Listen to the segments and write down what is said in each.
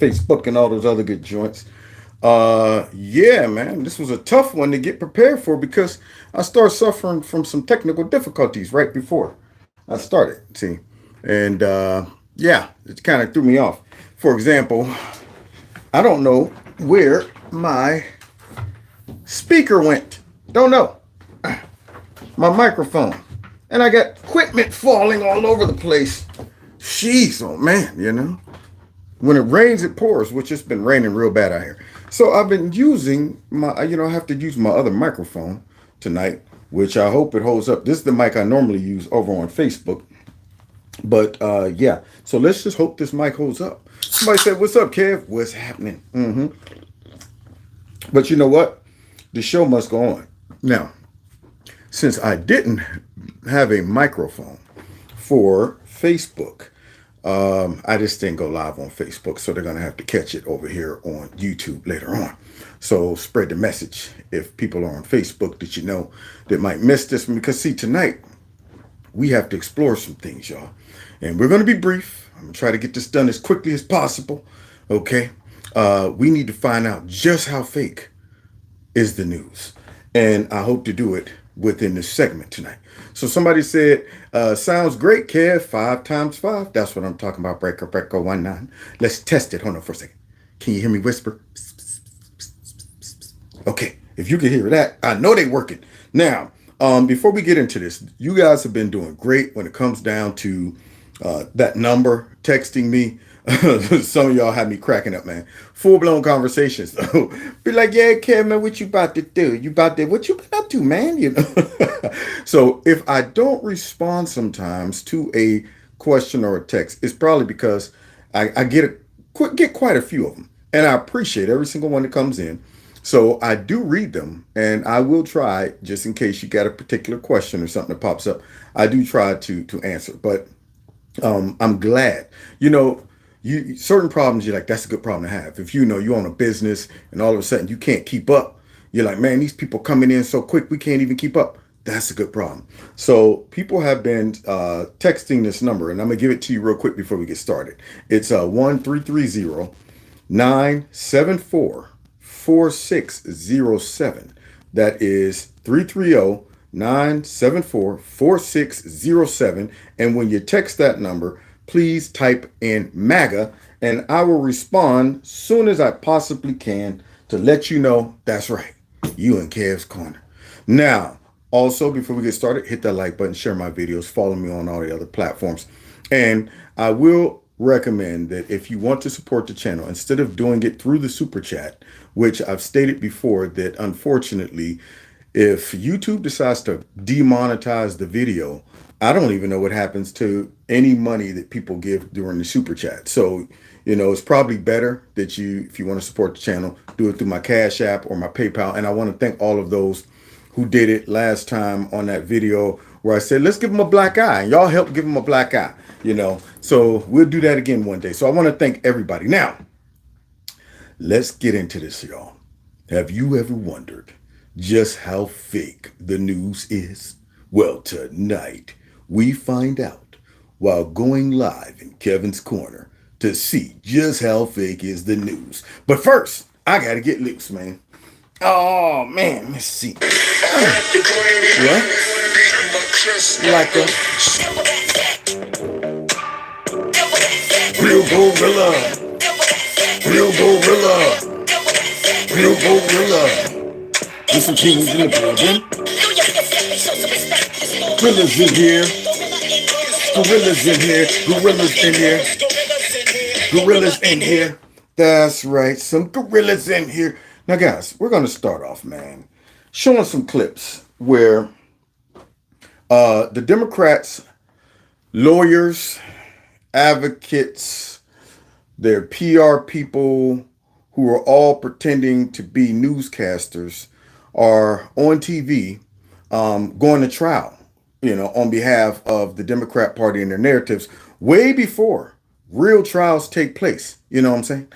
Facebook and all those other good joints. Yeah, man, this was a tough one to get prepared for because I started suffering from some technical difficulties right before I started. See, and yeah, it kind of threw me off. For example, I don't know where my speaker went. Don't know. My microphone. And I got equipment falling all over the place. Jeez, oh man, when it rains, it pours, which it's been raining real bad out here. So I've been using my, I have to use my other microphone tonight, which I hope it holds up. This is the mic I normally use over on Facebook. But yeah, so let's just hope this mic holds up. Somebody said, "What's up, Kev? What's happening?" But you know what? The show must go on. Now, since I didn't have a microphone for Facebook, I just didn't go live on Facebook, so they're gonna have to catch it over here on YouTube later on. So spread the message if people are on Facebook that you know that might miss this one. Because see, tonight we have to explore some things, y'all, and we're gonna be brief. I'm gonna try to get this done as quickly as possible. Okay, we need to find out just how fake is the news, and I hope to do it within this segment tonight. So somebody said, sounds great, Kev. 5 times 5. That's what I'm talking about. Breaker 19. Let's test it. Hold on for a second. Can you hear me whisper? Okay. If you can hear that, I know they working. Now, before we get into this, you guys have been doing great when it comes down to that number texting me. Some of y'all have me cracking up, man. Full blown conversations. Be like, yeah, Kev, man, what you about to do? What you been up to, man? So if I don't respond sometimes to a question or a text, it's probably because I get quite a few of them, and I appreciate every single one that comes in. So I do read them, and I will try, just in case you got a particular question or something that pops up. I do try to answer, but I'm glad. You certain problems, you're like, that's a good problem to have. If you own a business and all of a sudden you can't keep up, you're like, man, these people coming in so quick, we can't even keep up. That's a good problem. So people have been texting this number, and I'm gonna give it to you real quick before we get started. It's 1-330-974-4607. That is 330-974-4607. And when you text that number, please type in MAGA, and I will respond soon as I possibly can to let you know that's right. You in Kev's Corner. Now, also, before we get started, hit that like button, share my videos, follow me on all the other platforms. And I will recommend that if you want to support the channel, instead of doing it through the super chat, which I've stated before that unfortunately, if YouTube decides to demonetize the video, I don't even know what happens to any money that people give during the super chat. So, it's probably better that if you want to support the channel, do it through my Cash App or my PayPal. And I want to thank all of those who did it last time on that video where I said, let's give them a black eye. And y'all helped give them a black eye, So we'll do that again one day. So I want to thank everybody. Now, let's get into this, y'all. Have you ever wondered just how fake the news is? Well, tonight we find out while going live in Kevin's Corner to see just how fake is the news. But first, I gotta get loose, man. Oh man, let's see. What? Like a real gorilla. Real gorilla. Real gorilla. There's some kings in the building. Gorillas in here. Gorillas in here. Gorillas in here. Gorillas in here. That's right. Some gorillas in here. Now, guys, we're going to start off, man, showing some clips where the Democrats, lawyers, advocates, their PR people who are all pretending to be newscasters are on TV going to trial, on behalf of the Democrat Party and their narratives way before real trials take place. You know what I'm saying?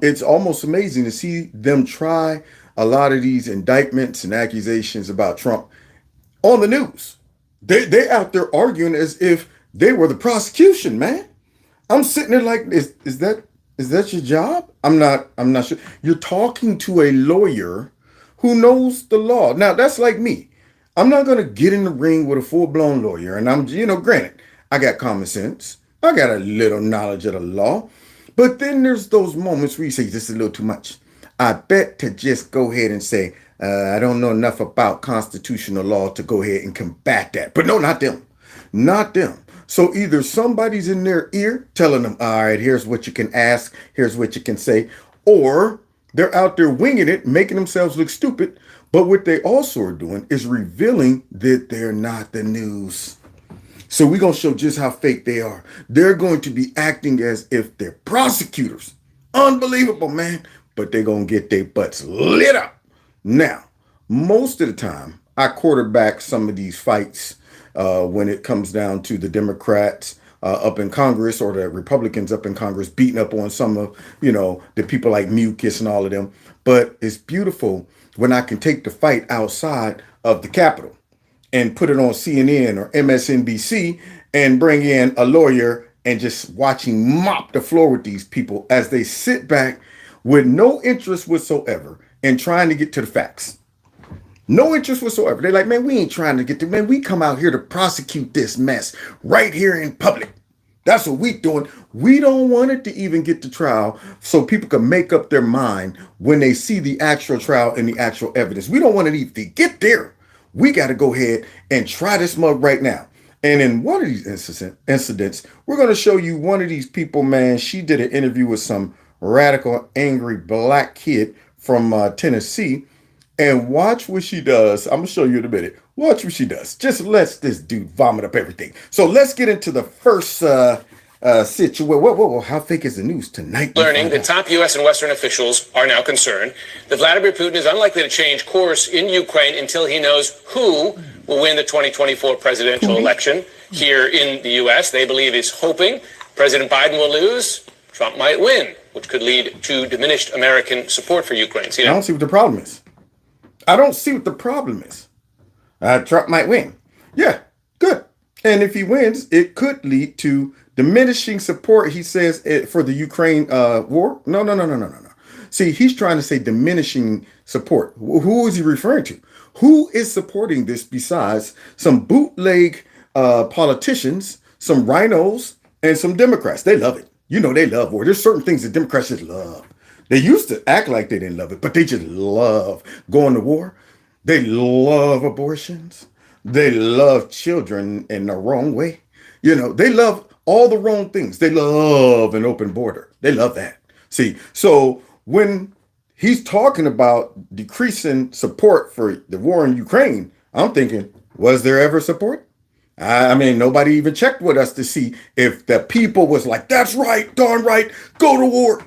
It's almost amazing to see them try a lot of these indictments and accusations about Trump on the news. They're out there arguing as if they were the prosecution, man. I'm sitting there like, is that Is that your job? I'm not sure. You're talking to a lawyer who knows the law. Now, that's like me. I'm not going to get in the ring with a full-blown lawyer. And granted, I got common sense. I got a little knowledge of the law. But then there's those moments where you say, this is a little too much. I bet to just go ahead and say, I don't know enough about constitutional law to go ahead and combat that. But no, not them. Not them. So either somebody's in their ear telling them, all right, here's what you can ask, here's what you can say, or they're out there winging it, making themselves look stupid. But what they also are doing is revealing that they're not the news. So we're going to show just how fake they are. They're going to be acting as if they're prosecutors. Unbelievable, man. But they're going to get their butts lit up. Now, most of the time, I quarterback some of these fights when it comes down to the Democrats up in Congress or the Republicans up in Congress beating up on some of, the people like Mucus and all of them. But it's beautiful when I can take the fight outside of the Capitol and put it on CNN or MSNBC and bring in a lawyer and just watch him mop the floor with these people as they sit back with no interest whatsoever in trying to get to the facts. No interest whatsoever. They're like, man, we ain't trying to get to, man, we come out here to prosecute this mess right here in public. That's what we doing. We don't want it to even get to trial so people can make up their mind when they see the actual trial and the actual evidence. We don't want it even to get there. We got to go ahead and try this mug right now. And in one of these incidents, we're going to show you one of these people, man. She did an interview with some radical, angry black kid from Tennessee. And watch what she does. I'm going to show you in a minute. Watch what she does. Just lets this dude vomit up everything. So let's get into the first situation. Whoa. How fake is the news tonight? Learning that top U.S. and Western officials are now concerned that Vladimir Putin is unlikely to change course in Ukraine until he knows who will win the 2024 presidential election here in the U.S. They believe is hoping President Biden will lose, Trump might win, which could lead to diminished American support for Ukraine. I don't see what the problem is. Trump might win. Yeah, good. And if he wins, it could lead to diminishing support, he says, for the Ukraine war. No. See, he's trying to say diminishing support. Who is he referring to? Who is supporting this besides some bootleg politicians, some rhinos, and some Democrats? They love it. They love war. There's certain things that Democrats just love. They used to act like they didn't love it, but they just love going to war. They love abortions. They love children in the wrong way. They love all the wrong things. They love an open border. They love that. See, so when he's talking about decreasing support for the war in Ukraine, I'm thinking, was there ever support? I mean, nobody even checked with us to see if the people was like, that's right, darn right, go to war.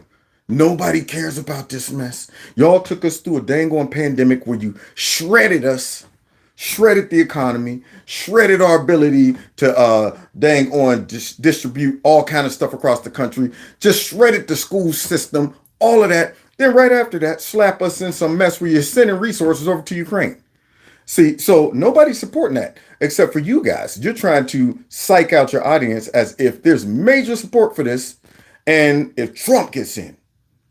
Nobody cares about this mess. Y'all took us through a dang on pandemic where you shredded us, shredded the economy, shredded our ability to distribute all kind of stuff across the country, just shredded the school system, all of that. Then right after that, slap us in some mess where you're sending resources over to Ukraine. See, so nobody's supporting that except for you guys. You're trying to psych out your audience as if there's major support for this. And if Trump gets in,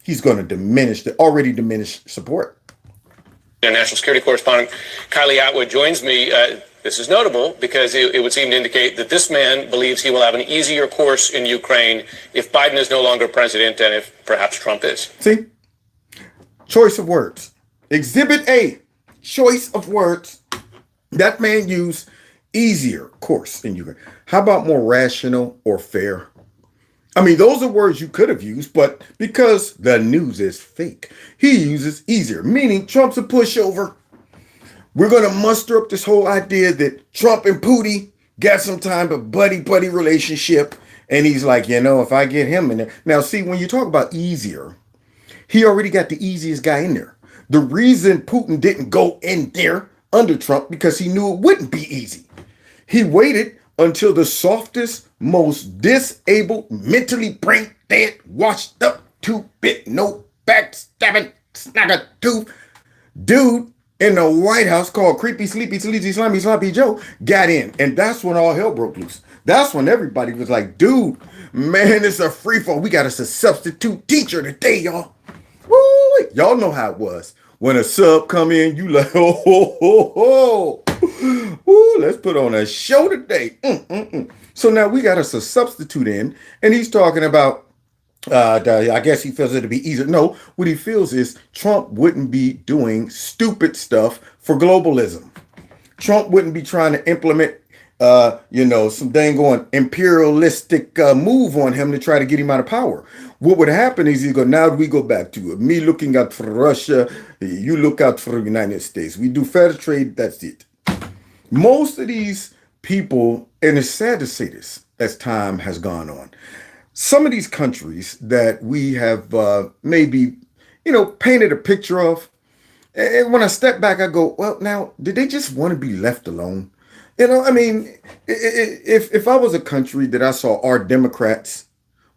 he's going to diminish the already diminished support. National security correspondent Kylie Atwood joins me. This is notable because it would seem to indicate that this man believes he will have an easier course in Ukraine if Biden is no longer president and if perhaps Trump is. See? Choice of words. Exhibit A. Choice of words. That man used easier course in Ukraine. How about more rational or fair? I mean, those are words you could have used, but because the news is fake, he uses easier, meaning Trump's a pushover. We're going to muster up this whole idea that Trump and Putin got some type of buddy-buddy relationship. And he's like, if I get him in there. Now, see, when you talk about easier, he already got the easiest guy in there. The reason Putin didn't go in there under Trump because he knew it wouldn't be easy. He waited until the softest, most disabled, mentally brain dead, washed up, 2-bit, no backstabbing, snagger tooth dude in the White House called Creepy, Sleepy, Sleazy, Slimy, Sloppy Joe got in. And that's when all hell broke loose. That's when everybody was like, dude, Man, it's a free fall. We got us a substitute teacher today, y'all. Woo! Y'all know how it was. When a sub come in, you like, oh, ho, ho, ho. Woo, let's put on a show today. So now we got us a substitute in, and he's talking about, I guess he feels it'll be easier. No, what he feels is Trump wouldn't be doing stupid stuff for globalism. Trump wouldn't be trying to implement, some dang on imperialistic move on him to try to get him out of power. What would happen is now we go back to me looking out for Russia, you look out for the United States. We do fair trade, that's it. Most of these people, and it's sad to say this as time has gone on, some of these countries that we have maybe, painted a picture of, and when I step back, I go, well, now, did they just want to be left alone? I mean, if I was a country that I saw our Democrats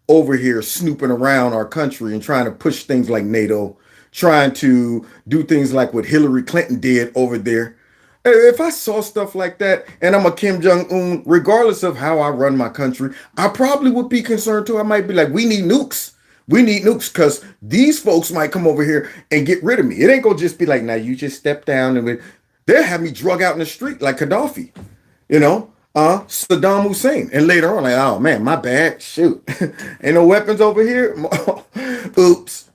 over here snooping around our country and trying to push things like NATO, trying to do things like what Hillary Clinton did over there, if I saw stuff like that and I'm a Kim Jong-un, regardless of how I run my country, I probably would be concerned too. I might be like, we need nukes. We need nukes because these folks might come over here and get rid of me. It ain't gonna just be like, now you just step down and they'll have me drug out in the street like Gaddafi, Saddam Hussein. And later on, like, oh man, my bad, shoot. Ain't no weapons over here. Oops.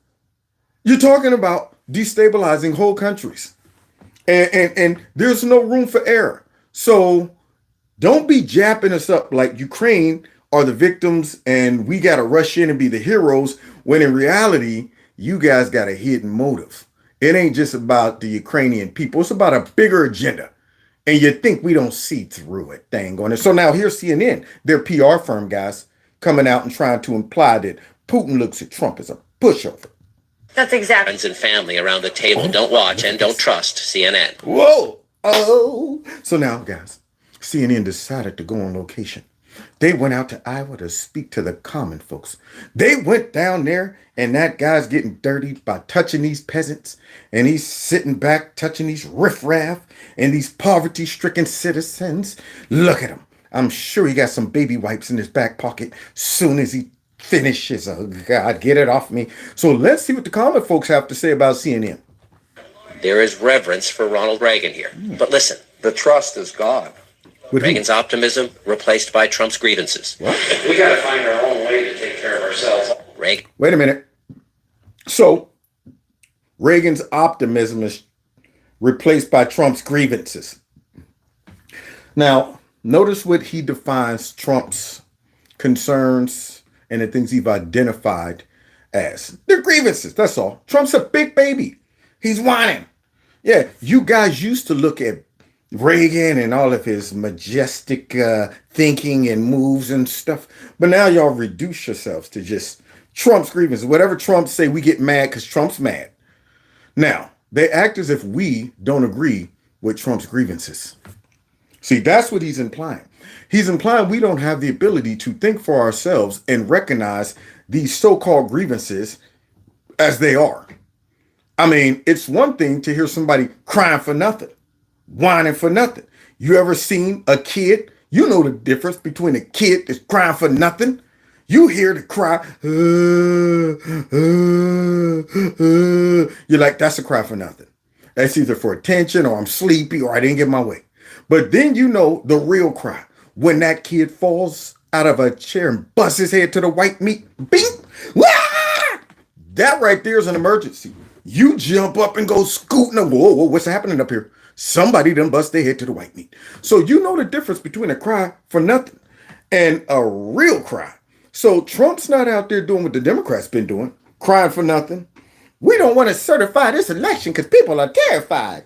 You're talking about destabilizing whole countries. And there's no room for error. So don't be japping us up like Ukraine are the victims and we got to rush in and be the heroes when in reality, you guys got a hidden motive. It ain't just about the Ukrainian people. It's about a bigger agenda. And you think we don't see through it, dang on it. So now here's CNN, their PR firm guys coming out and trying to imply that Putin looks at Trump as a pushover. That's exactly. Friends and family around the table don't watch and don't trust CNN. Whoa. Oh. So now, guys, CNN decided to go on location. They went out to Iowa to speak to the common folks. They went down there and that guy's getting dirty by touching these peasants. And he's sitting back touching these riffraff and these poverty-stricken citizens. Look at him. I'm sure he got some baby wipes in his back pocket soon as he finishes. Oh, God, get it off me. So let's see what the common folks have to say about CNN. There is reverence for Ronald Reagan here. But listen. The trust is gone. Reagan's optimism replaced by Trump's grievances. What? We got to find our own way to take care of ourselves. Reagan. Wait a minute. So Reagan's optimism is replaced by Trump's grievances. Now, notice what he defines Trump's concerns and the things he's identified as. They're grievances, that's all. Trump's a big baby. He's whining. Yeah, you guys used to look at Reagan and all of his majestic thinking and moves and stuff. But now y'all reduce yourselves to just Trump's grievances. Whatever Trump say, we get mad because Trump's mad. Now, they act as if we don't agree with Trump's grievances. See, that's what he's implying. He's implying we don't have the ability to think for ourselves and recognize these so-called grievances as they are. I mean, it's one thing to hear somebody crying for nothing, whining for nothing. You ever seen a kid? You know the difference between a kid that's crying for nothing. You hear the cry. You're like, that's a cry for nothing. That's either for attention or I'm sleepy or I didn't get my way. But then you know the real cry. When that kid falls out of a chair and busts his head to the white meat. Bing! Wah! That right there is an emergency. You jump up and go scooting. Whoa, what's happening up here? Somebody done bust their head to the white meat. So you know the difference between a cry for nothing and a real cry. So Trump's not out there doing what the Democrats been doing, crying for nothing. We don't want to certify this election because people are terrified.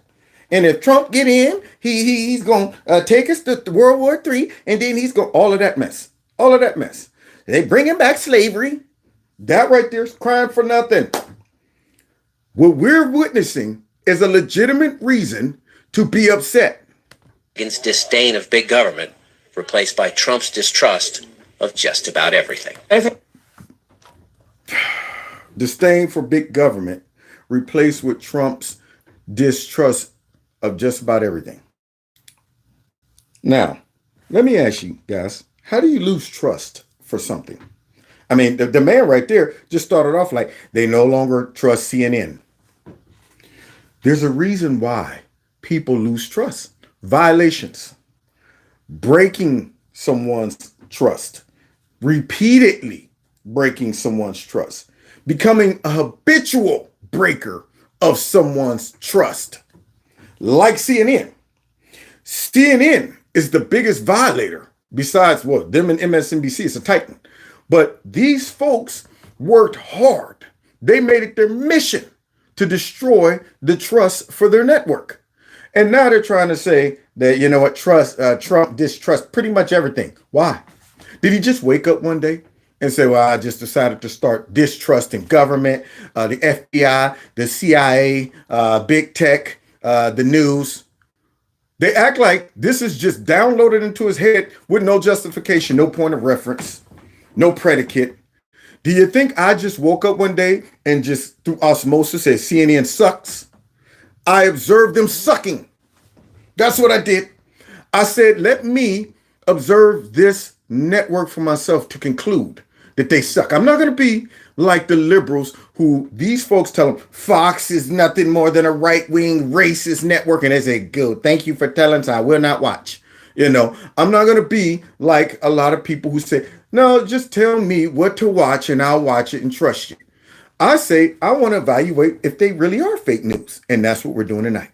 And if Trump get in, he's going to take us to World War III, and then he's going all of that mess. All of that mess. They bringing back slavery. That right there is crying for nothing. What we're witnessing is a legitimate reason to be upset. Reagan's disdain of big government replaced by Trump's distrust of just about everything. Disdain for big government replaced with Trump's distrust of just about everything. Now, let me ask you guys, how do you lose trust for something? I mean, the man right there just started off like they no longer trust CNN. There's a reason why people lose trust. Violations, breaking someone's trust, repeatedly breaking someone's trust, becoming a habitual breaker of someone's trust, like CNN. CNN is the biggest violator besides, well, them and MSNBC. It's a titan. But these folks worked hard. They made it their mission to destroy the trust for their network. And now they're trying to say that, you know what, Trump distrusts pretty much everything. Why? Did he just wake up one day and say, well, I just decided to start distrusting government, the FBI, the CIA, big tech, the news? They act like this is just downloaded into his head with no justification, no point of reference, no predicate. Do you think I just woke up one day and just through osmosis said CNN sucks? I observed them sucking. That's what I did. I said, let me observe this network for myself to conclude that they suck. I'm not going to be like the liberals who these folks tell them Fox is nothing more than a right-wing racist network. And they say, good, thank you for telling us. I will not watch. You know, I'm not going to be like a lot of people who say, no, just tell me what to watch and I'll watch it and trust you. I say, I want to evaluate if they really are fake news. And that's what we're doing tonight.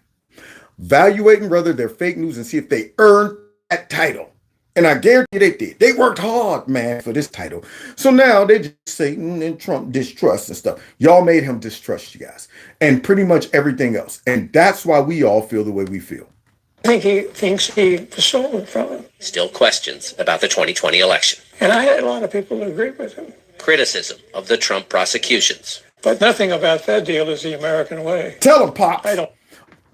Evaluating whether they're fake news and see if they earned that title. And I guarantee they did. They worked hard, man, for this title. So now they just say, and Trump distrust and stuff. Y'all made him distrust you guys. And pretty much everything else. And that's why we all feel the way we feel. I think he thinks he stole it from him. Still questions about the 2020 election. And I had a lot of people who agree with him. Criticism of the Trump prosecutions. But nothing about that deal is the American way. Tell him, Pops. I don't.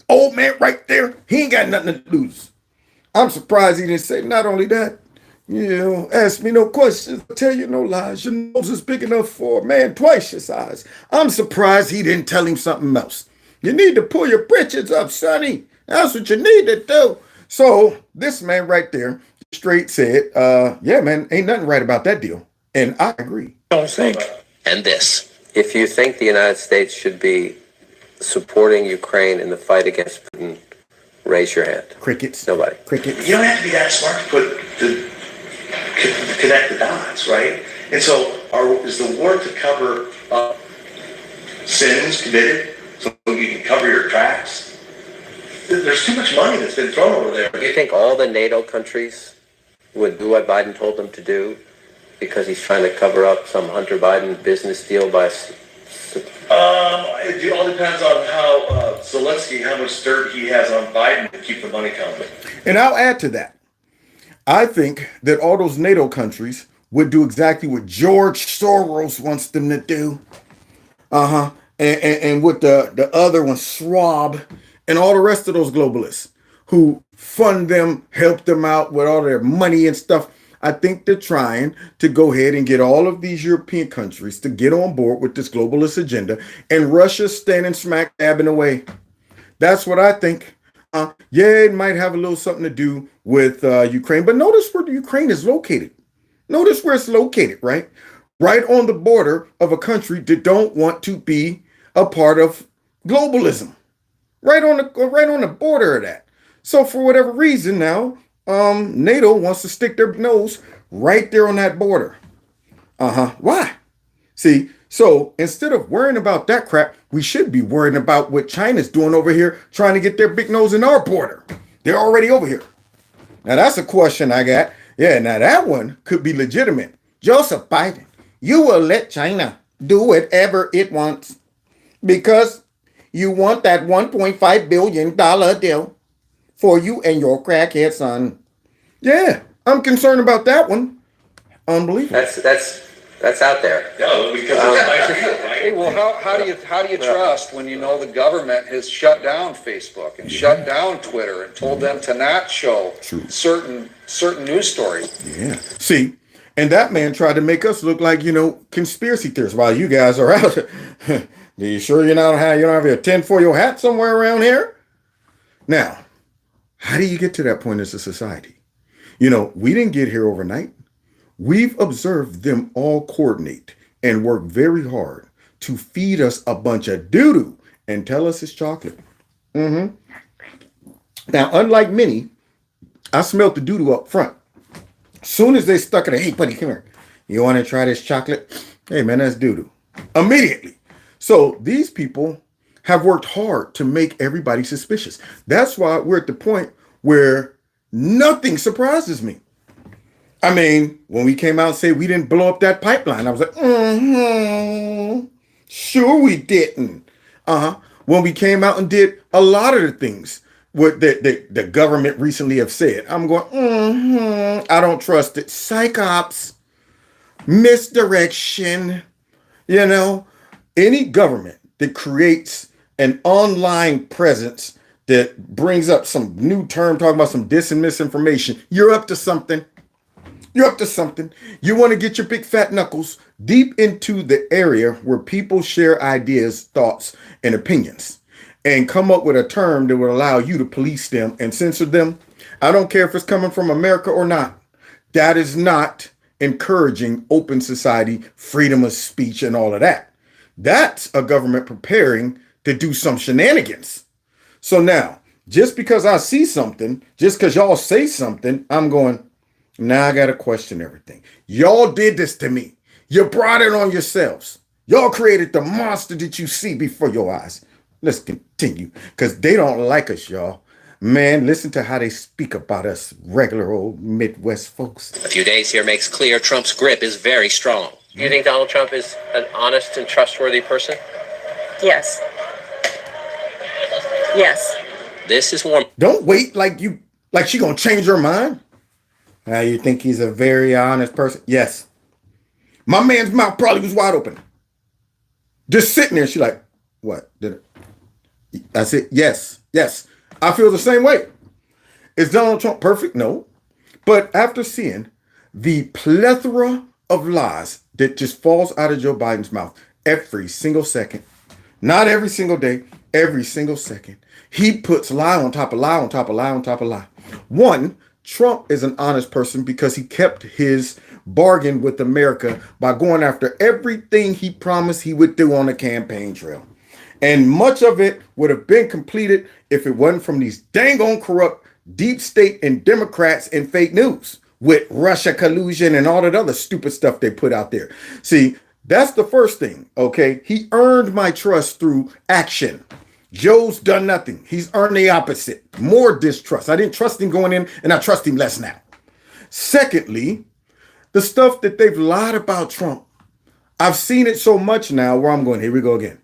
Old man right there, he ain't got nothing to lose. I'm surprised he didn't say, not only that, you know, ask me no questions, tell you no lies. Your nose is big enough for a man twice your size. I'm surprised he didn't tell him something else. You need to pull your britches up, sonny. That's what you need to do. So this man right there straight said, yeah, man, ain't nothing right about that deal. And I agree. Don't think. And this. If you think the United States should be supporting Ukraine in the fight against Putin, raise your hand. Crickets. Nobody. Crickets. You don't have to be that smart to connect the dots, right? And so is the war to cover up sins committed so you can cover your tracks? There's too much money that's been thrown over there. Do you think all the NATO countries would do what Biden told them to do because he's trying to cover up some Hunter Biden business deal by... It all depends on how Zelensky, how much dirt he has on Biden to keep the money coming. And I'll add to that. I think that all those NATO countries would do exactly what George Soros wants them to do. And with the other one, Schwab, and all the rest of those globalists who fund them, help them out with all their money and stuff. I think they're trying to go ahead and get all of these European countries to get on board with this globalist agenda, and Russia's standing smack dab in the way. That's what I think. Yeah, it might have a little something to do with Ukraine, but notice where Ukraine is located. Notice where it's located, right? Right on the border of a country that don't want to be a part of globalism. Right on the border of that. So for whatever reason now, NATO wants to stick their nose right there on that border. Why? See, so instead of worrying about that crap, we should be worrying about what China's doing over here, trying to get their big nose in our border. They're already over here. Now that's a question I got. Yeah, now that one could be legitimate. Joseph Biden, you will let China do whatever it wants because you want that $1.5 billion deal for you and your crackhead son. Yeah, I'm concerned about that one. Unbelievable. That's out there. No, because Hey, well, how do you trust when you know the government has shut down Facebook and shut down Twitter and told them to not show certain news stories? Yeah. See, and that man tried to make us look like, conspiracy theorists while you guys are out. Are you sure you don't have a tinfoil hat somewhere around here? Now, how do you get to that point as a society? We didn't get here overnight. We've observed them all coordinate and work very hard to feed us a bunch of doo-doo and tell us it's chocolate. Now, unlike many, I smelled the doo-doo up front. Soon as they stuck it, hey, buddy, come here. You want to try this chocolate? Hey, man, that's doo-doo. Immediately. So these people have worked hard to make everybody suspicious. That's why we're at the point where nothing surprises me. I mean, when we came out and said we didn't blow up that pipeline, I was like, sure we didn't. When we came out and did a lot of the things what the government recently have said, I'm going, I don't trust it. Psychops, misdirection, any government that creates an online presence that brings up some new term talking about some dis and misinformation, you're up to something. You're up to something. You want to get your big fat knuckles deep into the area where people share ideas, thoughts, and opinions and come up with a term that would allow you to police them and censor them. I don't care if it's coming from America or not. That is not encouraging open society, freedom of speech, and all of that. That's a government preparing to do some shenanigans. So now, just because I see something, just because y'all say something, I'm going, now I got to question everything. Y'all did this to me. You brought it on yourselves. Y'all created the monster that you see before your eyes. Let's continue because they don't like us, y'all. Man, listen to how they speak about us regular old Midwest folks. A few days here makes clear Trump's grip is very strong. Do you think Donald Trump is an honest and trustworthy person? Yes. Yes. This is warm. Don't wait like she gonna change her mind. Now you think he's a very honest person? Yes. My man's mouth probably was wide open. Just sitting there. She like, what? Did it? I said, yes. I feel the same way. Is Donald Trump perfect? No. But after seeing the plethora of lies that just falls out of Joe Biden's mouth every single second, not every single day, every single second, he puts lie on top of lie on top of lie on top of lie. One, Trump is an honest person because he kept his bargain with America by going after everything he promised he would do on the campaign trail. And much of it would have been completed if it wasn't from these dang on corrupt deep state and Democrats and fake news with Russia collusion and all that other stupid stuff they put out there. See, that's the first thing, okay? He earned my trust through action. Joe's done nothing. He's earned the opposite. More distrust. I didn't trust him going in, and I trust him less now. Secondly, the stuff that they've lied about Trump. I've seen it so much now where I'm going, here we go again.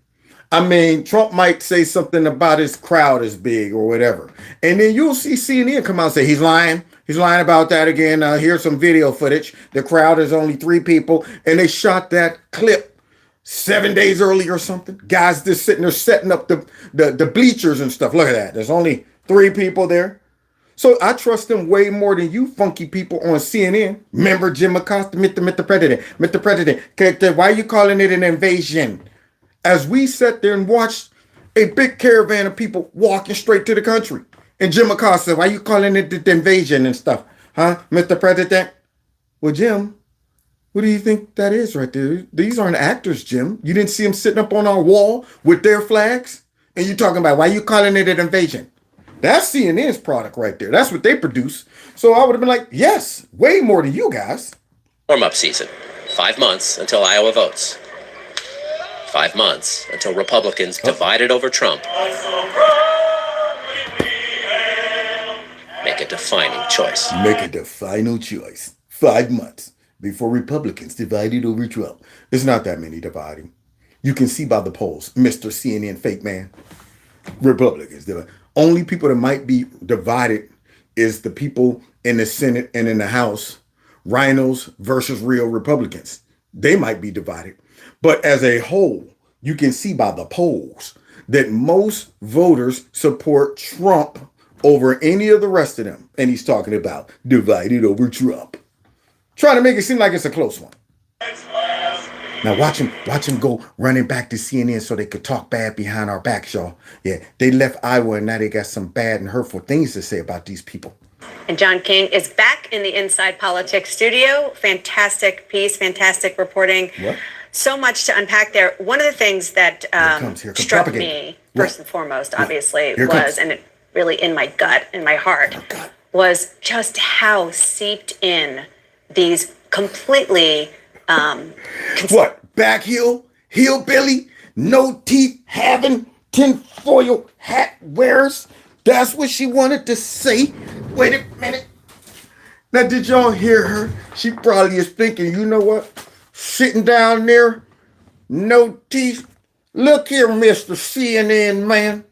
I mean, Trump might say something about his crowd is big or whatever. And then you'll see CNN come out and say, he's lying. He's lying about that again. Here's some video footage. The crowd is only 3 people. And they shot that clip 7 days early or something. Guys just sitting there setting up the bleachers and stuff. Look at that. There's only 3 people there. So I trust them way more than you funky people on CNN. Remember Jim Acosta, Mr. President. Mr. President, why are you calling it an invasion? As we sat there and watched a big caravan of people walking straight to the country. And Jim Acosta said, why are you calling it the invasion and stuff? Huh, Mr. President? Well, Jim, what do you think that is right there? These aren't actors, Jim. You didn't see them sitting up on our wall with their flags? And you're talking about, why are you calling it an invasion? That's CNN's product right there. That's what they produce. So I would have been like, yes, way more than you guys. Warm-up season. 5 months until Iowa votes. 5 months until Republicans divided over Trump make a defining choice. Make a defining choice. 5 months before Republicans divided over Trump. It's not that many dividing. You can see by the polls, Mr. CNN fake man. Republicans. The only people that might be divided is the people in the Senate and in the House. Rhinos versus real Republicans. They might be divided. But as a whole, you can see by the polls that most voters support Trump over any of the rest of them. And he's talking about divided over Trump. Trying to make it seem like it's a close one. Now watch him go running back to CNN so they could talk bad behind our backs, y'all. Yeah, they left Iowa and now they got some bad and hurtful things to say about these people. And John King is back in the Inside Politics studio. Fantastic piece, fantastic reporting. What? So much to unpack there. One of the things that Here comes struck propaganda. me, first and foremost, obviously, Here was, comes. and it really in my gut, in my heart, was just how seeped in these completely What? Back heel? Hillbilly? No teeth having tinfoil hat wearers? That's what she wanted to say? Wait a minute. Now, did y'all hear her? She probably is thinking, you know what? Sitting down there, no teeth. Look here, Mr. CNN man.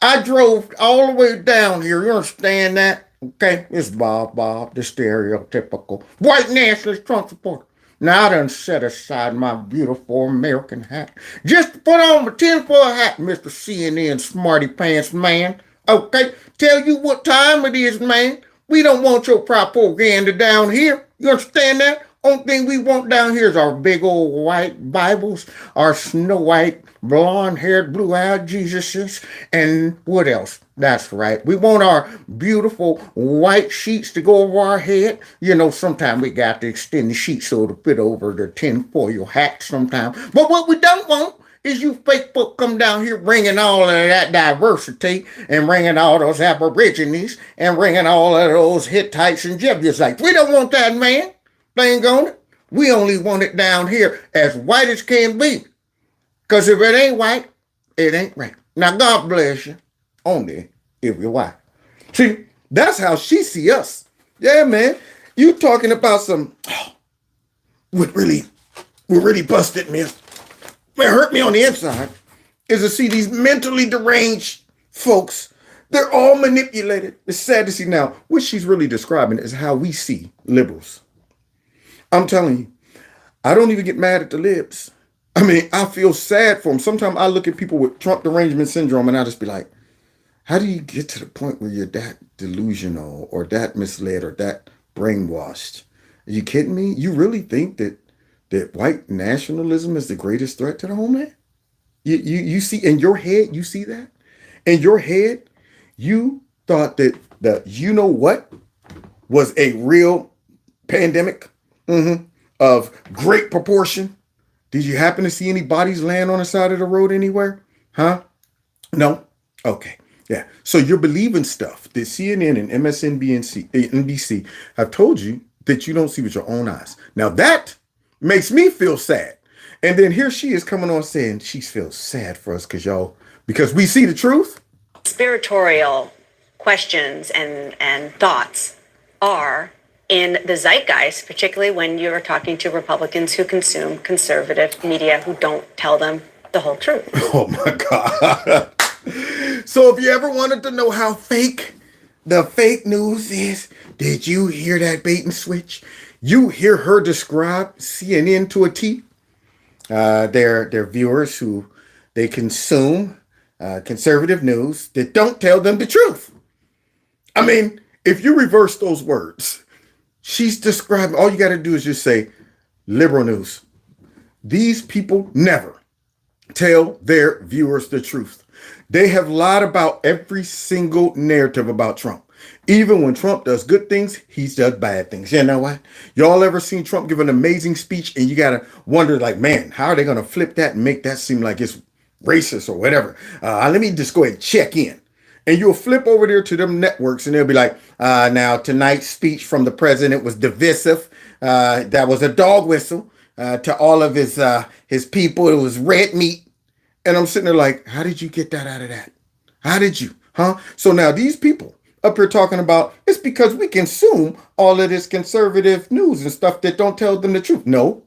I drove all the way down here. You understand that? Okay, it's Bob, the stereotypical white nationalist Trump supporter. Now I done set aside my beautiful American hat just to put on my tinfoil hat, Mr. CNN smarty pants man. Okay, tell you what time it is, man. We don't want your propaganda down here. You understand that? Only thing we want down here is our big old white Bibles, our snow white, blonde-haired, blue-eyed Jesuses, and what else? That's right. We want our beautiful white sheets to go over our head. You know, sometimes we got to extend the sheets so it'll fit over the tinfoil hat sometimes. But what we don't want is you fake folk come down here bringing all of that diversity and bringing all those Aborigines and bringing all of those Hittites and Jebusites. We don't want that, man. Thing on it. We only want it down here as white as can be. Because if it ain't white, it ain't right. Now, God bless you. Only if you're white. See, that's how she see us. Yeah, man. You talking about some... what really busted me. What hurt me on the inside is to see these mentally deranged folks. They're all manipulated. It's sad to see now. What she's really describing is how we see liberals. I'm telling you, I don't even get mad at the libs. I mean, I feel sad for them. Sometimes I look at people with Trump derangement syndrome and I just be like, how do you get to the point where you're that delusional or that misled or that brainwashed? Are you kidding me? You really think that white nationalism is the greatest threat to the homeland? You see, in your head, you see that? In your head, you thought that the you know what was a real pandemic of great proportion. Did you happen to see any bodies laying on the side of the road anywhere? Huh? No? Okay. Yeah. So you're believing stuff that CNN and NBC have told you that you don't see with your own eyes. Now that makes me feel sad. And then here she is coming on saying she feels sad for us because we see the truth. conspiratorial questions and thoughts are in the zeitgeist, particularly when you're talking to Republicans who consume conservative media who don't tell them the whole truth. Oh my God. So if you ever wanted to know how fake the fake news is, did you hear that bait and switch? You hear her describe CNN to a T. Their viewers who they consume conservative news that don't tell them the truth. I mean, if you reverse those words, she's describing, all you got to do is just say liberal news. These people never tell their viewers the truth. They have lied about every single narrative about Trump. Even when Trump does good things, he does bad things. You know what? Y'all ever seen Trump give an amazing speech and you got to wonder like, man, how are they going to flip that and make that seem like it's racist or whatever? Let me just go ahead and check in. And you'll flip over there to them networks and they'll be like, now tonight's speech from the president was divisive. That was a dog whistle to all of his people. It was red meat. And I'm sitting there like, how did you get that out of that? How did you? Huh? So now these people up here talking about it's because we consume all of this conservative news and stuff that don't tell them the truth. No,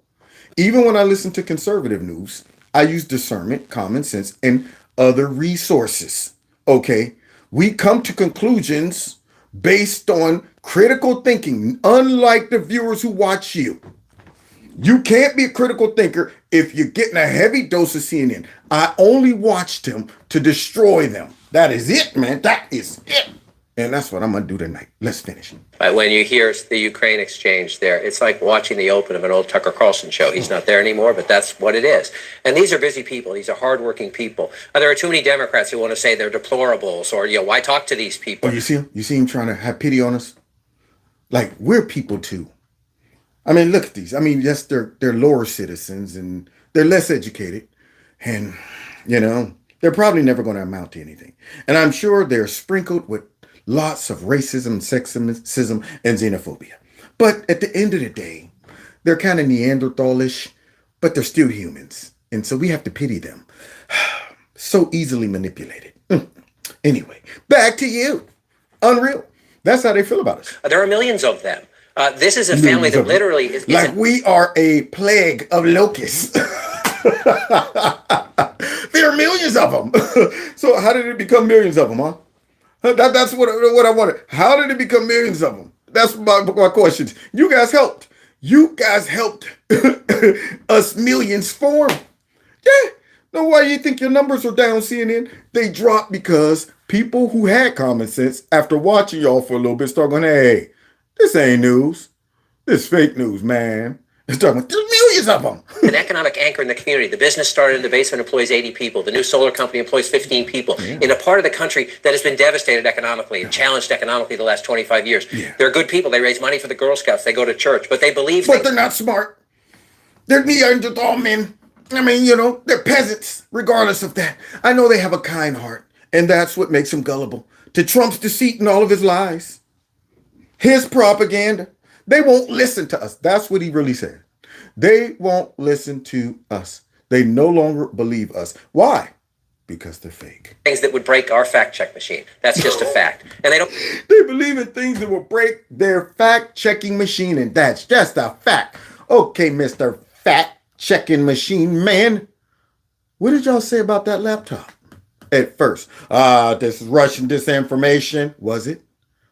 even when I listen to conservative news, I use discernment, common sense, and other resources. Okay, we come to conclusions based on critical thinking, unlike the viewers who watch you. You can't be a critical thinker if you're getting a heavy dose of CNN. I only watched him to destroy them. That is it, man. That is it. And that's what I'm going to do tonight. Let's finish. When you hear the Ukraine exchange there, it's like watching the open of an old Tucker Carlson show. He's not there anymore, but that's what it is. And these are busy people. These are hardworking people. There are too many Democrats who want to say they're deplorables or, why talk to these people? Oh, you see him? You see him trying to have pity on us? Like we're people too. I mean, look at these. I mean, yes, they're lower citizens and they're less educated, and they're probably never going to amount to anything. And I'm sure they're sprinkled with lots of racism, sexism, and xenophobia. But at the end of the day, they're kind of Neanderthalish, but they're still humans, and so we have to pity them. So easily manipulated. Anyway, back to you. Unreal. That's how they feel about us. There are millions of them. This is a family that literally is like we are a plague of locusts. There are millions of them. So how did it become millions of them, huh? That's what I wanted. How did it become millions of them? That's my questions. You guys helped. You guys helped us millions form. Yeah. Now, why do you think your numbers are down, CNN? They dropped because people who had common sense, after watching y'all for a little bit, start going, hey, this ain't news. This fake news, man. It's talking about, there's millions of them. An economic anchor in the community. The business started in the basement, employs 80 people. The new solar company employs 15 people in a part of the country that has been devastated economically and challenged economically the last 25 years. Yeah. They're good people. They raise money for the Girl Scouts. They go to church, but they believe. But they're not smart. They're Neanderthal men. I mean, they're peasants, regardless of that. I know they have a kind heart, and that's what makes them gullible to Trump's deceit and all of his lies. His propaganda. They won't listen to us. That's what he really said. They won't listen to us. They no longer believe us. Why? Because they're fake. Things that would break our fact check machine. That's just a fact. And they don't. They believe in things that will break their fact checking machine, and that's just a fact. Okay, Mr. Fact Checking Machine Man. What did y'all say about that laptop at first? This is Russian disinformation. Was it?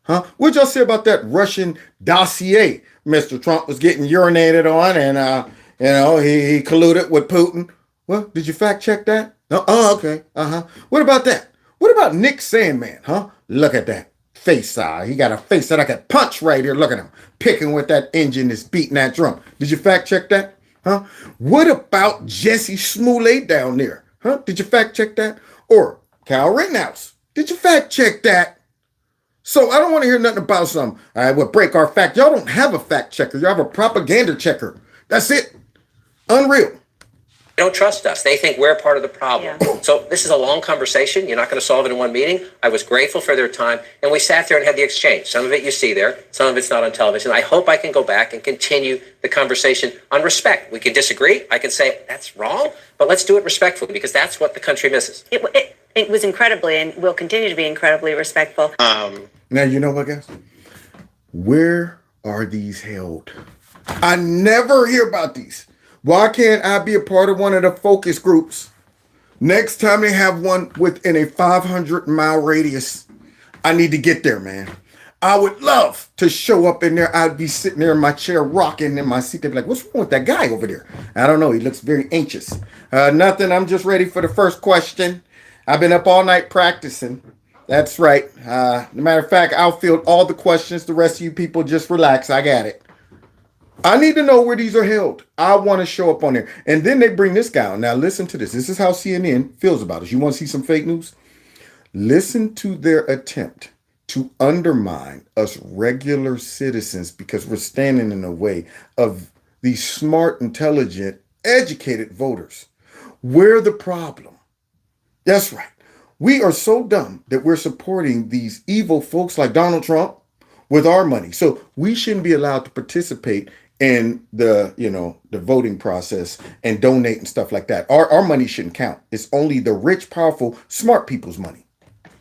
Huh? What'd y'all say about that Russian dossier Mr. Trump was getting urinated on and, he colluded with Putin? Well, did you fact check that? Oh, okay. What about that? What about Nick Sandman, huh? Look at that face. He got a face that I could punch right here. Look at him picking with that engine that's beating that drum. Did you fact check that? Huh? What about Jesse Smollett down there? Huh? Did you fact check that? Or Kyle Rittenhouse? Did you fact check that? So I don't want to hear nothing about some, would break our fact. Y'all don't have a fact checker. You have a propaganda checker. That's it. Unreal. They don't trust us. They think we're part of the problem. Yeah. So this is a long conversation. You're not going to solve it in one meeting. I was grateful for their time. And we sat there and had the exchange. Some of it you see there. Some of it's not on television. I hope I can go back and continue the conversation on respect. We can disagree. I can say that's wrong, but let's do it respectfully because that's what the country misses. It was incredibly and will continue to be incredibly respectful. Now, you know what, guys? Where are these held? I never hear about these. Why can't I be a part of one of the focus groups? Next time they have one within a 500-mile radius, I need to get there, man. I would love to show up in there. I'd be sitting there in my chair, rocking in my seat. They'd be like, what's wrong with that guy over there? I don't know. He looks very anxious. Nothing. I'm just ready for the first question. I've been up all night practicing. That's right. Matter of fact, I'll field all the questions. The rest of you people just relax. I got it. I need to know where these are held. I want to show up on there. And then they bring this guy on. Now listen to this. This is how CNN feels about us. You want to see some fake news? Listen to their attempt to undermine us regular citizens because we're standing in the way of these smart, intelligent, educated voters. We're the problem. That's right. We are so dumb that we're supporting these evil folks like Donald Trump with our money. So we shouldn't be allowed to participate in the voting process and donate and stuff like that. Our money shouldn't count. It's only the rich, powerful, smart people's money.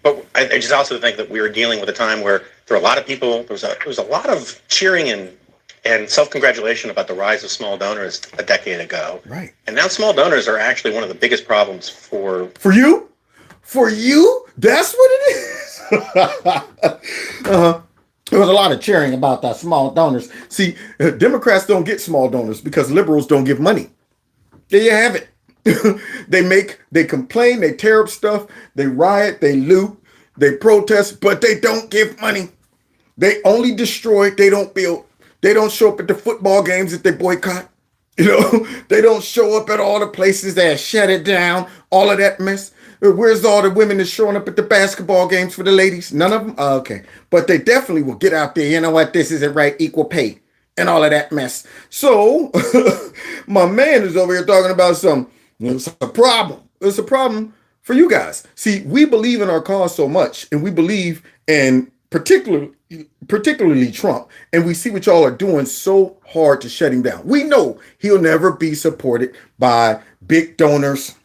But I just also think that we were dealing with a time where there were a lot of people, there was a lot of cheering and self-congratulation about the rise of small donors a decade ago. Right. And now small donors are actually one of the biggest problems for you? For you? That's what it is? There was a lot of cheering about that small donors. See, Democrats don't get small donors because liberals don't give money. There you have it. They complain, they tear up stuff, they riot, they loot, they protest, but they don't give money. They only destroy, they don't build. They don't show up at the football games that they boycott. You know, they don't show up at all the places that shut it down, all of that mess. Where's all the women that's showing up at the basketball games for the ladies? None of them? Oh, okay. But they definitely will get out there. You know what? This isn't right. Equal pay and all of that mess. So my man is over here talking about something. It's a problem. It's a problem for you guys. See, we believe in our cause so much, and we believe in particularly Trump, and we see what y'all are doing so hard to shut him down. We know he'll never be supported by big donors.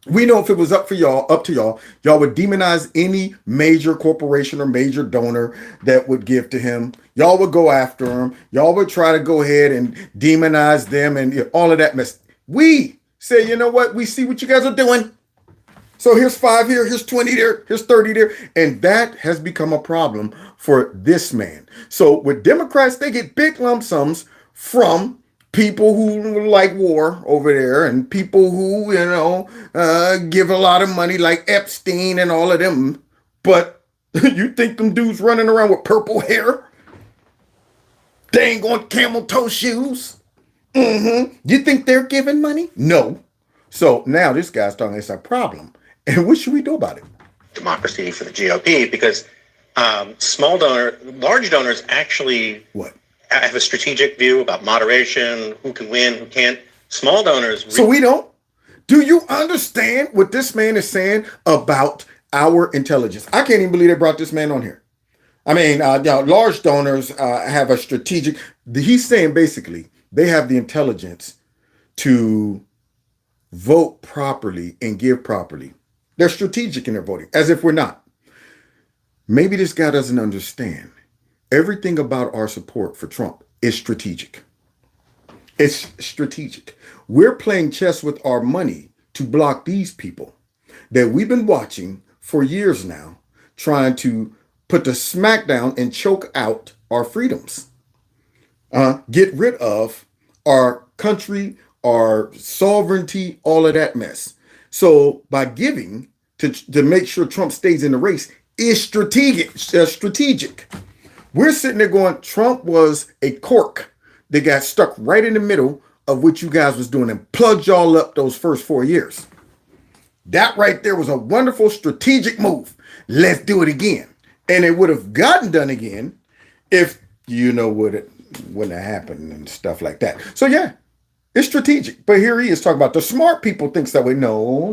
We know if it was up to y'all, y'all would demonize any major corporation or major donor that would give to him. Y'all would go after him. Y'all would try to go ahead and demonize them and all of that mess. We say, you know what? We see what you guys are doing. So here's 5 here, here's 20 there, here's 30 there. And that has become a problem for this man. So with Democrats, they get big lump sums from people who like war over there and people who, give a lot of money like Epstein and all of them. But you think them dudes running around with purple hair? They ain't on camel toe shoes? You think they're giving money? No. So now this guy's talking, it's a problem. And what should we do about it? Democracy for the GOP, because large donors actually have a strategic view about moderation, who can win, who can't. Small donors. So we don't. Do you understand what this man is saying about our intelligence? I can't even believe they brought this man on here. I mean, large donors have a strategic. He's saying basically they have the intelligence to vote properly and give properly. They're strategic in their voting, as if we're not. Maybe this guy doesn't understand. Everything about our support for Trump is strategic. It's strategic. We're playing chess with our money to block these people that we've been watching for years now, trying to put the smackdown and choke out our freedoms. Get rid of our country, our sovereignty, all of that mess. So by giving to make sure Trump stays in the race is strategic. We're sitting there going, Trump was a cork that got stuck right in the middle of what you guys was doing and plugged y'all up those first 4 years. That right there was a wonderful strategic move. Let's do it again. And it would have gotten done again if you know what it wouldn't have happened and stuff like that. So yeah. It's strategic, but here he is talking about the smart people thinks that way. No.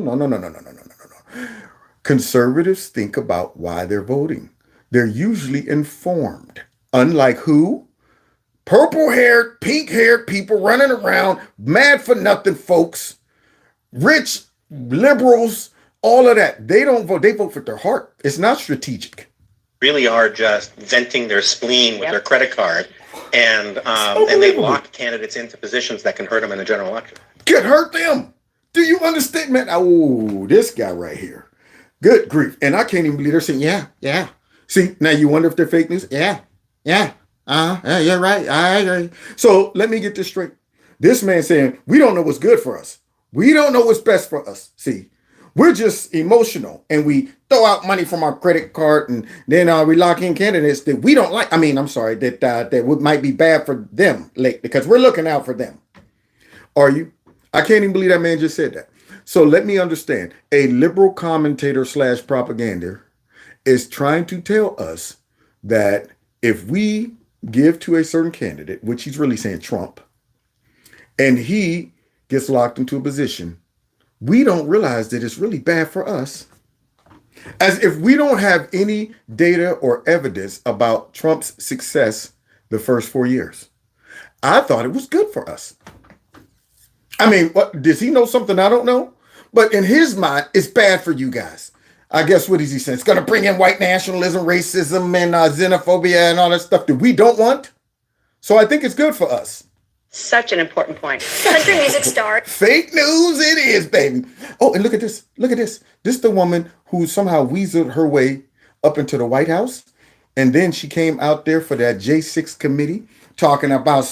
Conservatives think about why they're voting. They're usually informed. Unlike who? Purple-haired, pink-haired people running around, mad for nothing folks, rich liberals, all of that. They don't vote. They vote for their heart. It's not strategic. Really are just venting their spleen with their credit card. And they lock candidates into positions that can hurt them in a general election. Could hurt them. Do you understand, man? Oh, this guy right here. Good grief. And I can't even believe they're saying, yeah. See, now you wonder if they're fake news? Yeah. You're right. I agree. So let me get this straight. This man saying, we don't know what's good for us. We don't know what's best for us. See, we're just emotional and we throw out money from our credit card and then we lock in candidates that we don't like. I mean, I'm sorry, that might be bad for them late because we're looking out for them. Are you? I can't even believe that man just said that. So let me understand. A liberal commentator / propaganda is trying to tell us that if we give to a certain candidate, which he's really saying Trump, and he gets locked into a position, we don't realize that it's really bad for us. As if we don't have any data or evidence about Trump's success the first 4 years. I thought it was good for us. I mean, what does he know something I don't know? But in his mind, it's bad for you guys. I guess what is he saying? It's going to bring in white nationalism, racism, and xenophobia and all that stuff that we don't want. So I think it's good for us. Such an important point. Country music star. Fake news it is, baby. Oh, and look at this. Look at this. This is the woman who somehow weaseled her way up into the White House. And then she came out there for that J6 committee talking about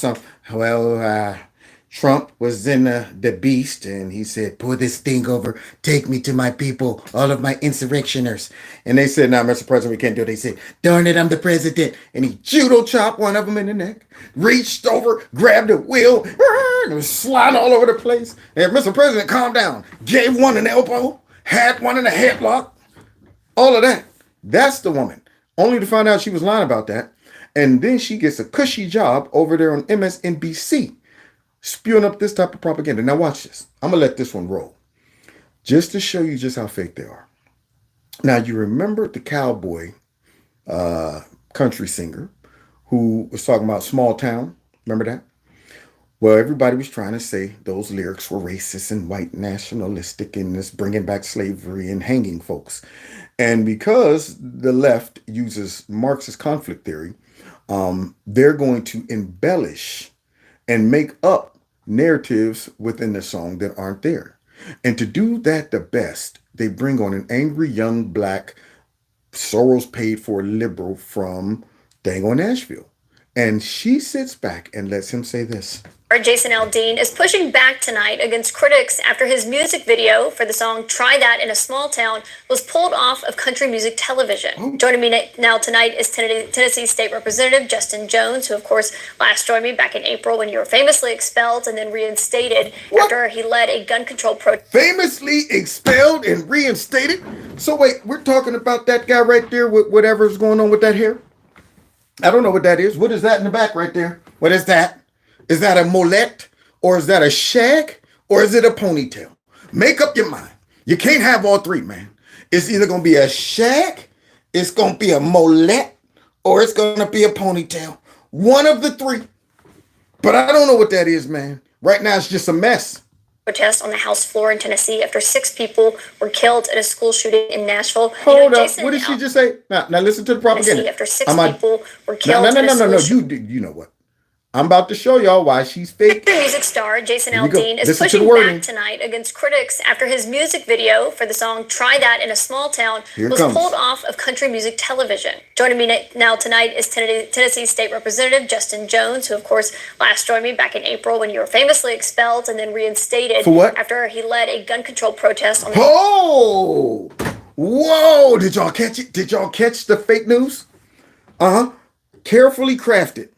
Trump was in the beast, and he said, "Pull this thing over, take me to my people, all of my insurrectioners." And they said, "Now, Mr. President, we can't do it." They said, "Darn it, I'm the president." And he judo chopped one of them in the neck, reached over, grabbed the wheel, and it was sliding all over the place. And Mr. President, calm down. Gave one an elbow, had one in a headlock, all of that. That's the woman. Only to find out she was lying about that. And then she gets a cushy job over there on MSNBC. Spewing up this type of propaganda. Now watch this. I'm going to let this one roll. Just to show you just how fake they are. Now you remember the cowboy country singer who was talking about small town? Remember that? Well, everybody was trying to say those lyrics were racist and white nationalistic and it's bringing back slavery and hanging folks. And because the left uses Marxist conflict theory, they're going to embellish and make up narratives within the song that aren't there. And to do that the best, they bring on an angry young black Soros paid for liberal from dang on Nashville. And she sits back and lets him say this. Jason Aldean is pushing back tonight against critics after his music video for the song Try That in a Small Town was pulled off of country music television. Joining me now tonight is Tennessee State Representative Justin Jones, who of course last joined me back in April when you were famously expelled and then reinstated after he led a gun control protest. Famously expelled and reinstated? So wait, we're talking about that guy right there with whatever's going on with that hair? I don't know what that is. What is that in the back right there? What is that? Is that a mullet? Or is that a shag? Or is it a ponytail? Make up your mind. You can't have all three, man. It's either going to be a shag, it's going to be a mullet, or it's going to be a ponytail. One of the three. But I don't know what that is, man. Right now, it's just a mess. Protest on the House floor in Tennessee after 6 people were killed at a school shooting in Nashville. Hold up. What did she just say? Now listen to the propaganda. After 6 people were killed. No. You know what? I'm about to show y'all why she's fake. Music star Jason Aldean is pushing back tonight against critics after his music video for the song Try That in a Small Town was pulled off of country music television. Joining me now tonight is Tennessee State Representative Justin Jones, who of course last joined me back in April when you were famously expelled and then reinstated for what? After he led a gun control protest on the Whoa! Did y'all catch it? Did y'all catch the fake news? Carefully crafted.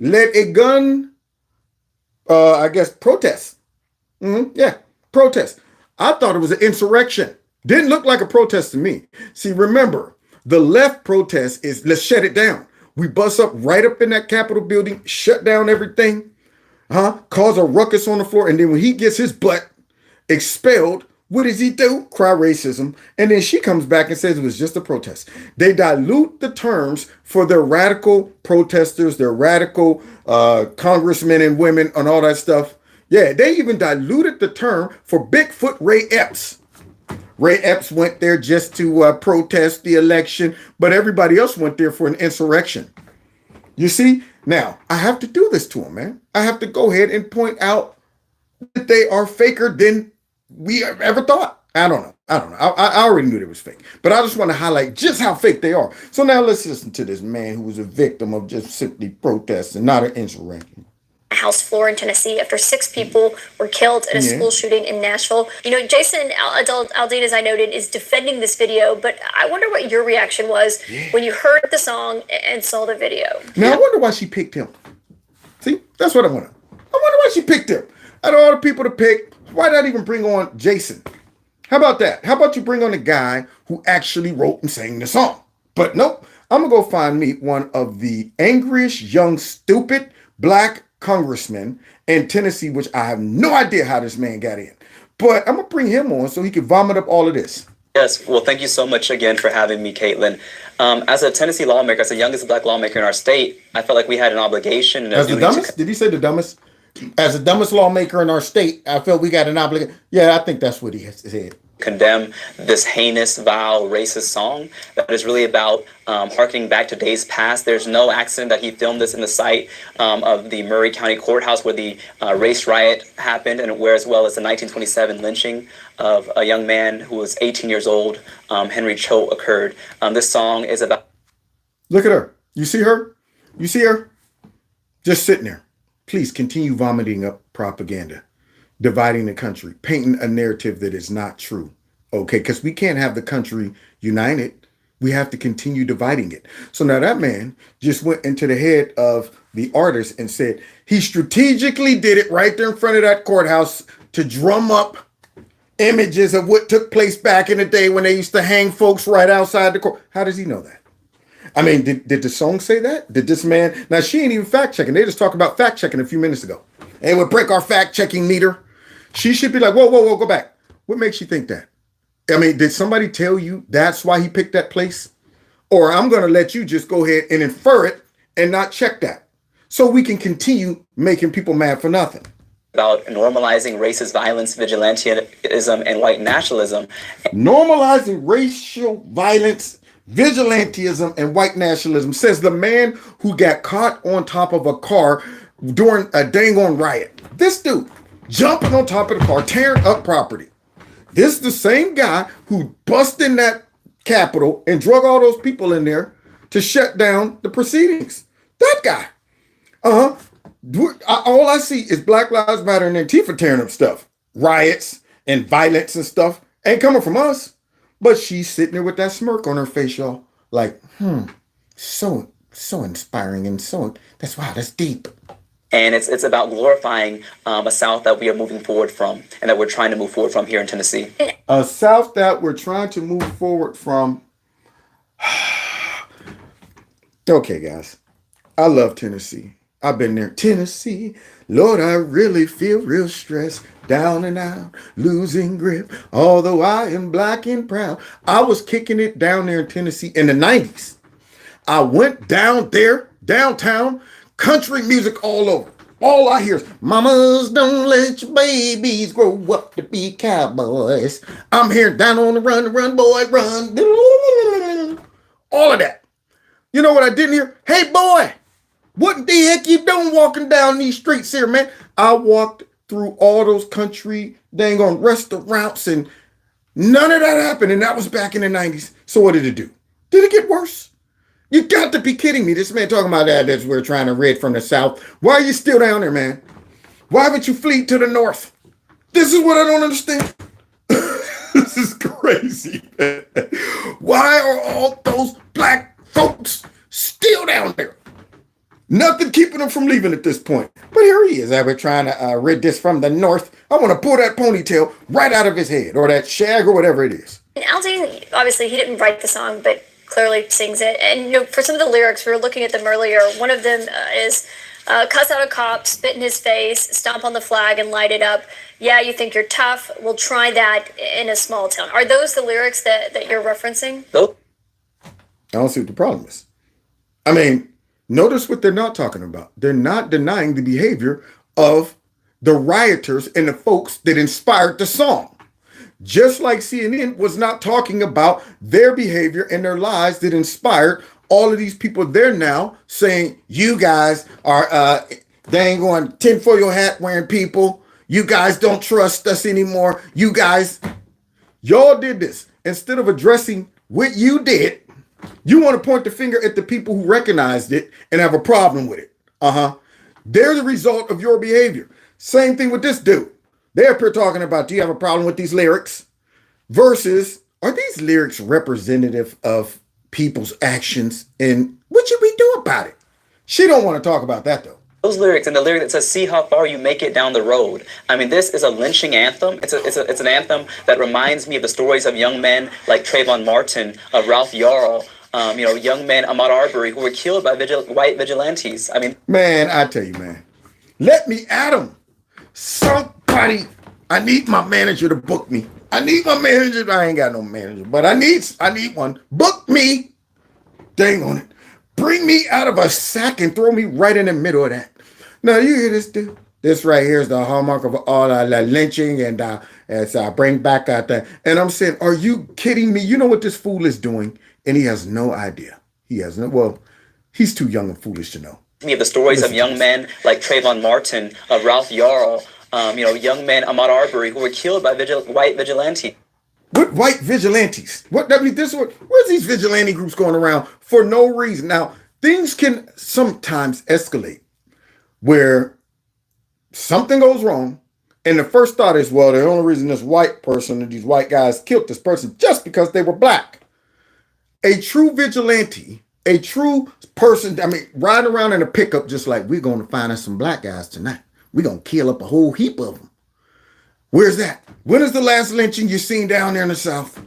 Led a gun, protest. Protest. I thought it was an insurrection. Didn't look like a protest to me. See, remember, the left protest is let's shut it down. We bust up right up in that Capitol building, shut down everything, cause a ruckus on the floor, and then when he gets his butt expelled, what does he do? Cry racism. And then she comes back and says it was just a protest. They dilute the terms for their radical protesters, their radical congressmen and women and all that stuff. Yeah, they even diluted the term for Bigfoot Ray Epps. Ray Epps went there just to protest the election, but everybody else went there for an insurrection. You see? Now, I have to do this to them, man. I have to go ahead and point out that they are faker than we ever thought. I don't know. I already knew they was fake, but I just want to highlight just how fake they are. So now let's listen to this man who was a victim of just simply protests and not an insurrection. House floor in Tennessee after 6 people were killed at a school shooting in Nashville. You know, Jason Aldean, as I noted, is defending this video, but I wonder what your reaction was when you heard the song and saw the video. Now I wonder why she picked him. See, that's what I wonder. I wonder why she picked him. Out of all the people to pick, why not even bring on Jason? How about that? How about you bring on the guy who actually wrote and sang the song? But nope, I'm going to go find me one of the angriest, young, stupid, black congressmen in Tennessee, which I have no idea how this man got in. But I'm going to bring him on so he can vomit up all of this. Yes, well, thank you so much again for having me, Caitlin. As a Tennessee lawmaker, as the youngest black lawmaker in our state, I felt like we had an obligation. And as the dumbest? Did he say the dumbest? As the dumbest lawmaker in our state, I felt we got an obligation. Yeah, I think that's what he has said. Condemn this heinous, vile, racist song that is really about harkening back to days past. There's no accident that he filmed this in the site of the Murray County Courthouse where the race riot happened, and where as well as the 1927 lynching of a young man who was 18 years old, Henry Cho, occurred. This song is about... Look at her. You see her? You see her? Just sitting there. please continue vomiting up propaganda, dividing the country, painting a narrative that is not true. Okay, because we can't have the country united. We have to continue dividing it. So now that man just went into the head of the artist and said he strategically did it right there in front of that courthouse to drum up images of what took place back in the day when they used to hang folks right outside the court. How does he know that? I mean, did the song say that? Did this man? Now, she ain't even fact checking. They just talked about fact checking a few minutes ago. And it would break our fact checking meter. She should be like, whoa, whoa, whoa, go back. What makes you think that? I mean, did somebody tell you that's why he picked that place? Or I'm going to let you just go ahead and infer it and not check that. So we can continue making people mad for nothing. About normalizing racist violence, vigilantism, and white nationalism. Normalizing racial violence, vigilantism, and white nationalism, says the man who got caught on top of a car during a dang on riot. This dude jumping on top of the car, tearing up property. This is the same guy who busted in that Capitol and drug all those people in there to shut down the proceedings. That guy. All I see is Black Lives Matter and Antifa tearing up stuff. Riots and violence and stuff ain't coming from us. But she's sitting there with that smirk on her face, y'all. Like, so inspiring and that's deep. And it's about glorifying a South that we are moving forward from and that we're trying to move forward from here in Tennessee. A South that we're trying to move forward from. Okay, guys. I love Tennessee. I've been there. Tennessee, Lord, I really feel real stressed, down and out, losing grip, although I am black and proud. I was kicking it down there in Tennessee in the 90s. I went down there, downtown, country music all over. All I hear is, mamas, don't let your babies grow up to be cowboys. I'm here down on the run, boy, run. All of that. You know what I didn't hear? Hey, boy. What the heck you doing walking down these streets here, man? I walked through all those country dang on restaurants and none of that happened. And that was back in the 90s. So what did it do? Did it get worse? You got to be kidding me. This man talking about that we're trying to rid from the South. Why are you still down there, man? Why haven't you fled to the North? This is what I don't understand. This is crazy, man. Why are all those black folks still down there? Nothing keeping him from leaving at this point. But here he is. We're trying to rid this from the North. I want to pull that ponytail right out of his head or that shag or whatever it is. And Aldean, obviously, he didn't write the song, but clearly sings it. And for some of the lyrics, we were looking at them earlier. One of them is cuss out a cop, spit in his face, stomp on the flag and light it up. Yeah, you think you're tough. We'll try that in a small town. Are those the lyrics that you're referencing? Nope. I don't see what the problem is. I mean, notice what they're not talking about. They're not denying the behavior of the rioters and the folks that inspired the song. Just like CNN was not talking about their behavior and their lies that inspired all of these people. They're now saying, you guys are dang on tinfoil hat wearing people. You guys don't trust us anymore. You guys, y'all did this. Instead of addressing what you did, you want to point the finger at the people who recognized it and have a problem with it. They're the result of your behavior. Same thing with this dude. They're up here talking about, do you have a problem with these lyrics? Versus, are these lyrics representative of people's actions? And what should we do about it? She don't want to talk about that, though. Those lyrics and the lyric that says, see how far you make it down the road. I mean, this is a lynching anthem. It's an anthem that reminds me of the stories of young men like Trayvon Martin, of Ralph Yarl, young men, Ahmaud Arbery, who were killed by white vigilantes. I mean, man, I tell you, man, let me at him. Somebody, I need my manager to book me. I need my manager. I ain't got no manager, but I need one. Book me. Dang on it. Bring me out of a sack and throw me right in the middle of that. Now, you hear this, dude? This right here is the hallmark of all the lynching and as I bring back out that. And I'm saying, are you kidding me? You know what this fool is doing? And he has no idea. He's too young and foolish to know. Me of the stories of young men like Trayvon Martin, of Ralph Yarl, young men, Ahmaud Arbery, who were killed by white vigilantes. What white vigilantes? Where's these vigilante groups going around for no reason? Now, things can sometimes escalate where something goes wrong, and the first thought is, well, the only reason this white person or these white guys killed this person just because they were black. A true vigilante, a true person, I mean, riding around in a pickup just like, we're going to find us some black guys tonight. We're going to kill up a whole heap of them. Where's that? When is the last lynching you seen down there in the South?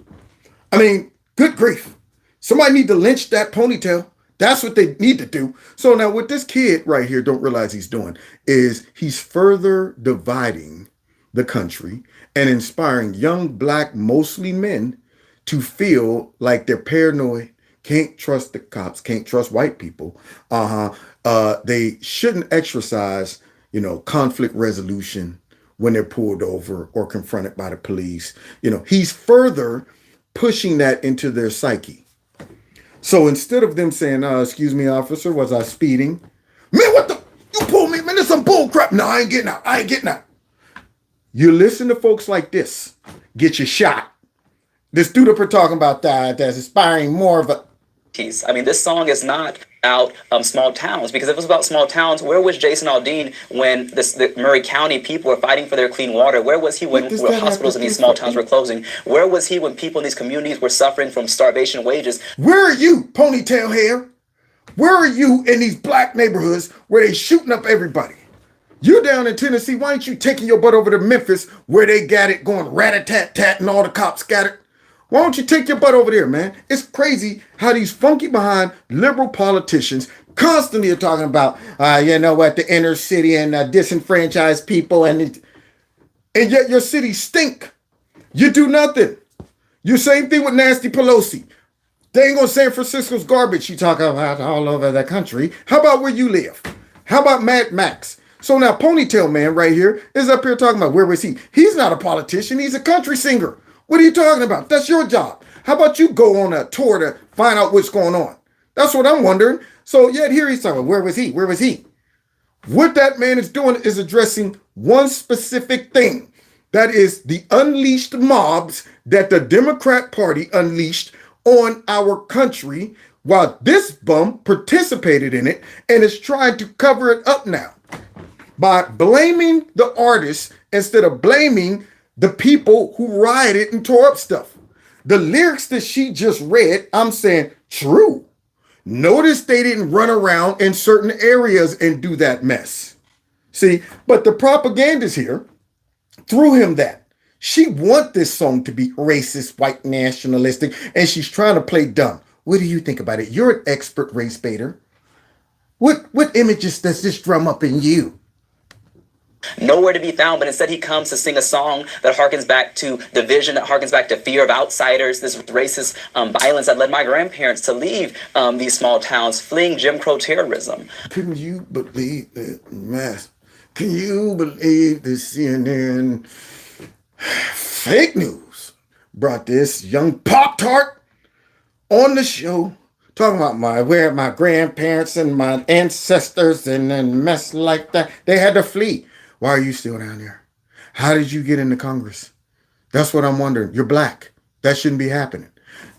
I mean, good grief. Somebody need to lynch that ponytail. That's what they need to do. So now what this kid right here don't realize he's doing is he's further dividing the country and inspiring young black, mostly men, to feel like they're paranoid, can't trust the cops, can't trust white people. They shouldn't exercise, conflict resolution when they're pulled over or confronted by the police. He's further pushing that into their psyche. So instead of them saying, excuse me, officer, was I speeding? Man, what the? You pulled me, man, this some bull crap. No, I ain't getting out. You listen to folks like this, get you shot. This dude up here talking about that, that's inspiring more of a... I mean, this song is not about small towns, because if it was about small towns, where was Jason Aldean when the Murray County people were fighting for their clean water? Where was he when hospitals in these small towns were closing? Where was he when people in these communities were suffering from starvation wages? Where are you, ponytail hair? Where are you in these black neighborhoods where they shooting up everybody? You down in Tennessee, why ain't you taking your butt over to Memphis where they got it going rat-a-tat-tat and all the cops got it? Why don't you take your butt over there, man? It's crazy how these funky behind liberal politicians constantly are talking about, the inner city and disenfranchised people, and yet your city stink. You do nothing. You same thing with Nancy Pelosi. They ain't gonna San Francisco's garbage you talk about all over the country. How about where you live? How about Mad Max? So now Ponytail Man right here is up here talking about where was he? He's not a politician. He's a country singer. What are you talking about? That's your job. How about you go on a tour to find out what's going on? That's what I'm wondering. So yet here he's talking, where was he? Where was he? What that man is doing is addressing one specific thing. That is the unleashed mobs that the Democrat Party unleashed on our country, while this bum participated in it and is trying to cover it up now by blaming the artists instead of blaming the people who rioted and tore up stuff. The lyrics that she just read, I'm saying, true. Notice they didn't run around in certain areas and do that mess. See, but the propagandist here threw him that. She want this song to be racist, white nationalistic, and she's trying to play dumb. What do you think about it? You're an expert race baiter. What images does this drum up in you? Nowhere to be found, but instead he comes to sing a song that harkens back to division, that harkens back to fear of outsiders, this racist violence that led my grandparents to leave these small towns, fleeing Jim Crow terrorism. Can you believe it, mass? Can you believe the CNN fake news brought this young Pop-Tart on the show talking about where my grandparents and my ancestors and then mess like that? They had to flee. Why are you still down there? How did you get into Congress? That's what I'm wondering. You're black. That shouldn't be happening.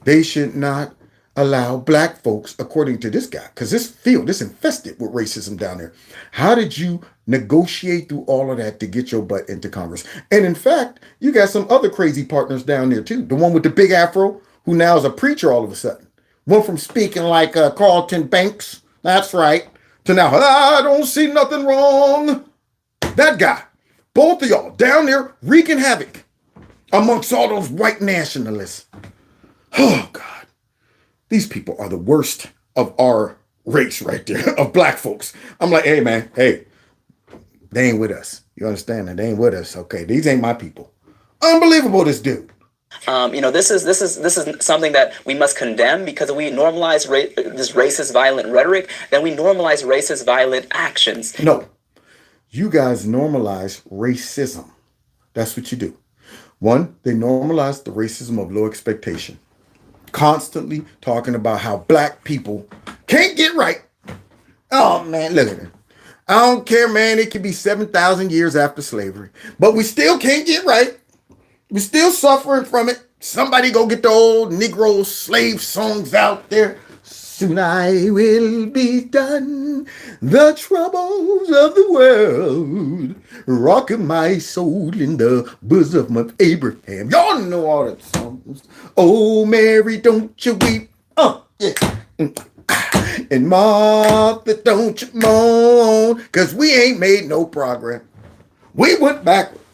They should not allow black folks, according to this guy, because this field is infested with racism down there. How did you negotiate through all of that to get your butt into Congress? And in fact, you got some other crazy partners down there too. The one with the big afro, who now is a preacher all of a sudden. Went from speaking like Carlton Banks, that's right, to now, I don't see nothing wrong. That guy, both of y'all down there wreaking havoc amongst all those white nationalists. Oh, God. These people are the worst of our race right there, of black folks. I'm like, hey, man, hey, they ain't with us. You understand that? They ain't with us. Okay, these ain't my people. Unbelievable, this dude. This is something that we must condemn, because if we normalize this racist, violent rhetoric, then we normalize racist, violent actions. No. You guys normalize racism. That's what you do. One, they normalize the racism of low expectation. Constantly talking about how black people can't get right. Oh, man, look at it. I don't care, man. It could be 7,000 years after slavery. But we still can't get right. We're still suffering from it. Somebody go get the old Negro slave songs out there. Soon I will be done. The troubles of the world rocking my soul in the bosom of Abraham. Y'all know all that songs. Oh, Mary, don't you weep. Yeah. And Martha, don't you moan, because we ain't made no progress. We went backwards.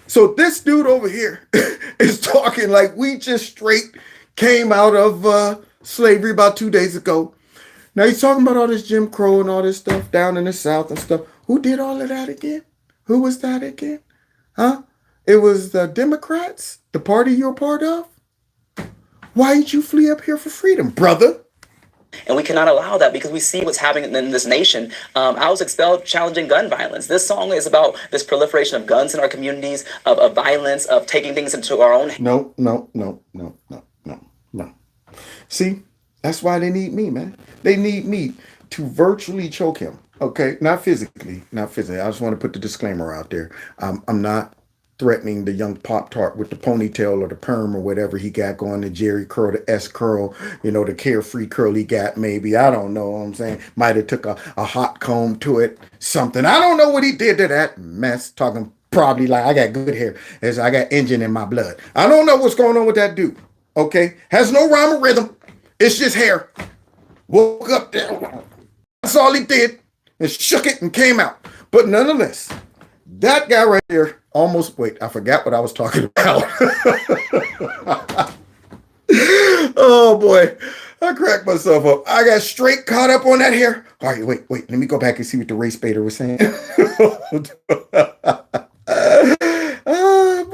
So this dude over here is talking like we just straight came out of slavery about 2 days ago. Now he's talking about all this Jim Crow and all this stuff down in the South and stuff. Who did all of that again? Who was that again? Huh? It was the Democrats, the party you're a part of. Why did you flee up here for freedom, brother? And we cannot allow that because we see what's happening in this nation. I was expelled challenging gun violence. This song is about this proliferation of guns in our communities, of violence, of taking things into our own. No. See, that's why they need me, man. They need me to virtually choke him. Okay, not physically. I just want to put the disclaimer out there. I'm not threatening the young Pop-Tart with the ponytail or the perm or whatever he got going, the Jerry curl, the S curl, the carefree curl he got maybe. I don't know what I'm saying. Might have took a hot comb to it, something. I don't know what he did to that mess. Talking probably like I got good hair, as I got engine in my blood. I don't know what's going on with that dude, okay? Has no rhyme or rhythm. It's just hair. Woke up there. That's all he did. And shook it and came out. But nonetheless, that guy right there I forgot what I was talking about. Oh boy, I cracked myself up. I got straight caught up on that hair. All right, wait, let me go back and see what the race baiter was saying.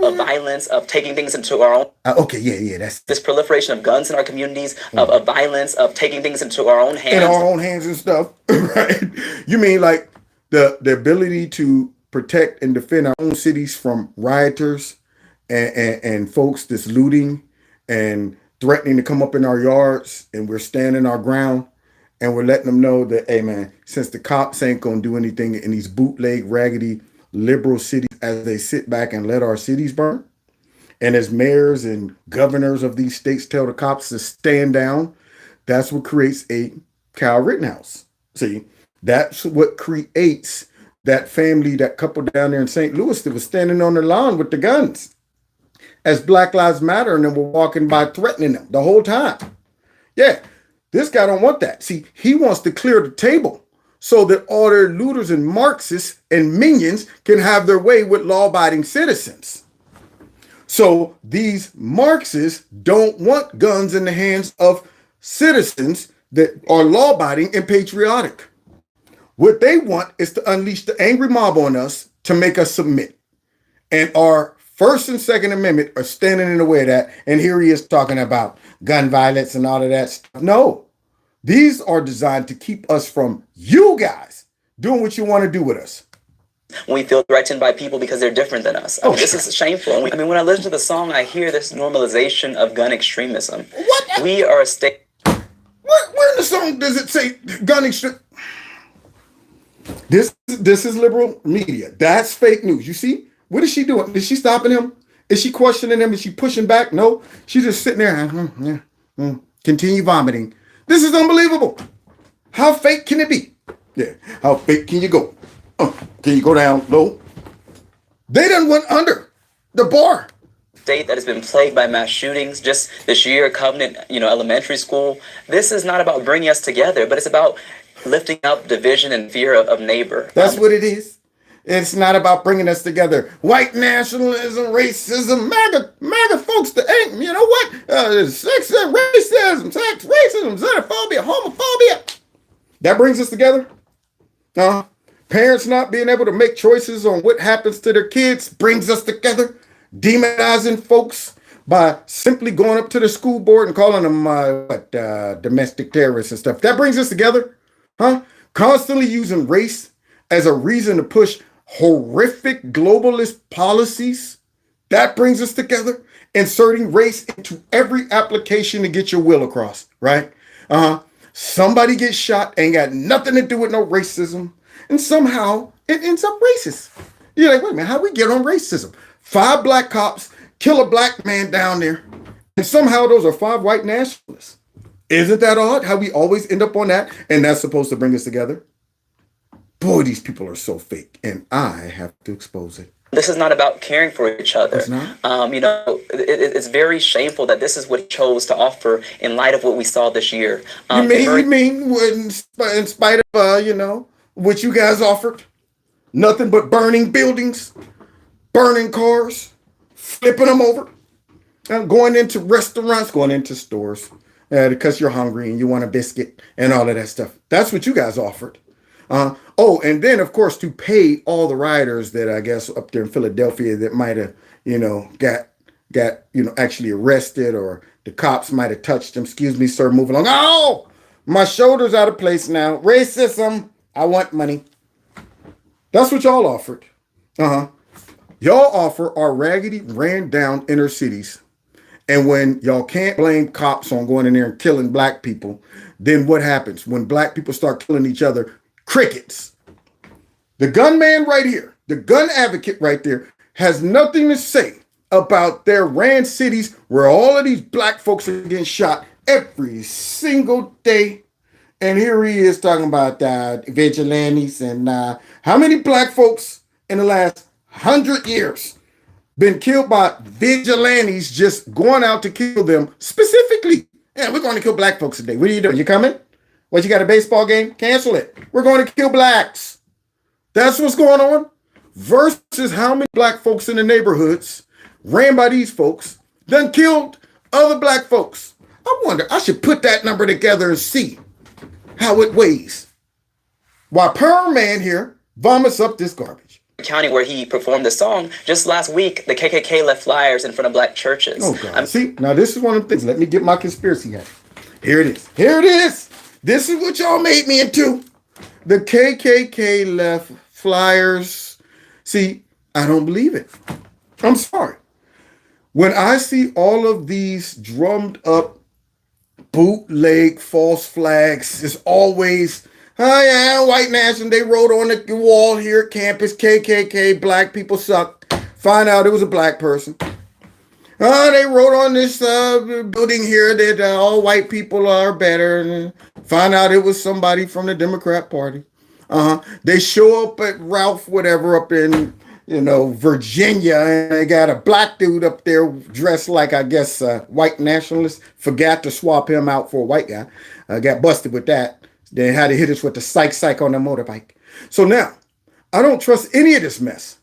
Of violence, of taking things into our own. Okay, yeah, that's this proliferation of guns in our communities, of violence, of taking things into our own hands. In our own hands and stuff, right? You mean like the ability to protect and defend our own cities from rioters and folks that's looting and threatening to come up in our yards, and we're standing our ground and we're letting them know that, hey man, since the cops ain't gonna do anything in these bootleg, raggedy, liberal cities as they sit back and let our cities burn, and as mayors and governors of these states tell the cops to stand down, that's what creates a Kyle Rittenhouse. See, that's what creates that family, that couple down there in St. Louis that was standing on the lawn with the guns as Black Lives Matter, and then were walking by threatening them the whole time. Yeah, this guy don't want that. See, he wants to clear the table so that all their looters and Marxists and minions can have their way with law-abiding citizens. So these Marxists don't want guns in the hands of citizens that are law-abiding and patriotic. What they want is to unleash the angry mob on us to make us submit. And our First and Second Amendment are standing in the way of that. And here he is talking about gun violence and all of that stuff. No, these are designed to keep us from you guys doing what you want to do with us. When we feel threatened by people because they's different than us. This is shameful. When I listen to the song, I hear this normalization of gun extremism. What? We are a state. Where in the song does it say gun extremism? This is liberal media. That's fake news. You see? What is she doing? Is she stopping him? Is she questioning him? Is she pushing back? No. She's just sitting there. Continue vomiting. This is unbelievable. How fake can it be? Yeah. How fake can you go? Can you go down low? They done went under the bar. State that has been plagued by mass shootings. Just this year, Covenant, elementary school. This is not about bringing us together, but it's about lifting up division and fear of neighbor. That's what it is. It's not about bringing us together. White nationalism, racism, MAGA folks, you know what? Sexism, racism, xenophobia, homophobia. That brings us together. Parents not being able to make choices on what happens to their kids brings us together. Demonizing folks by simply going up to the school board and calling them domestic terrorists and stuff. That brings us together. Constantly using race as a reason to push horrific globalist policies. That brings us together. Inserting race into every application to get your will across, right? Somebody gets shot, ain't got nothing to do with no racism, and somehow it ends up racist. You're like, wait a minute, how we get on racism? 5 black cops kill a black man down there, and somehow those are 5 white nationalists. Isn't that odd how we always end up on that? And that's supposed to bring us together? Boy, these people are so fake, and I have to expose it. This is not about caring for each other. It's not? It's very shameful that this is what he chose to offer in light of what we saw this year. You mean in spite of, what you guys offered? Nothing but burning buildings, burning cars, flipping them over, going into restaurants, going into stores because you're hungry and you want a biscuit and all of that stuff. That's what you guys offered. And then, of course, to pay all the rioters that I guess up there in Philadelphia that might have, got actually arrested, or the cops might have touched them. Excuse me, sir, move along. Oh, my shoulder's out of place now. Racism. I want money. That's what y'all offered. Y'all offer our raggedy, ran down inner cities. And when y'all can't blame cops on going in there and killing black people, then what happens? When black people start killing each other, crickets. The gunman right here, the gun advocate right there, has nothing to say about their ran cities where all of these black folks are getting shot every single day. And here he is talking about vigilantes and how many black folks in the last 100 years been killed by vigilantes just going out to kill them specifically. Yeah, we're going to kill black folks today. What are you doing? You coming? What, you got a baseball game? Cancel it. We're going to kill blacks. That's what's going on. Versus how many black folks in the neighborhoods ran by these folks, then killed other black folks. I wonder, I should put that number together and see how it weighs. While Per Man here vomits up this garbage. County where he performed the song, just last week, the KKK left flyers in front of black churches. Oh, God. See, now this is one of the things. Let me get my conspiracy hat. Here it is. Here it is. This is what y'all made me into. The KKK left flyers. See, I don't believe it. I'm sorry. When I see all of these drummed up bootleg false flags, it's always, oh yeah, white national, they wrote on the wall here at campus, KKK, black people suck. Find out it was a black person. They wrote on this building here that all white people are better. And find out it was somebody from the Democrat Party. They show up at Ralph whatever up in, Virginia, and they got a black dude up there dressed like, I guess, white nationalist. Forgot to swap him out for a white guy. Got busted with that. They had to hit us with the psych on the motorbike. So now, I don't trust any of this mess.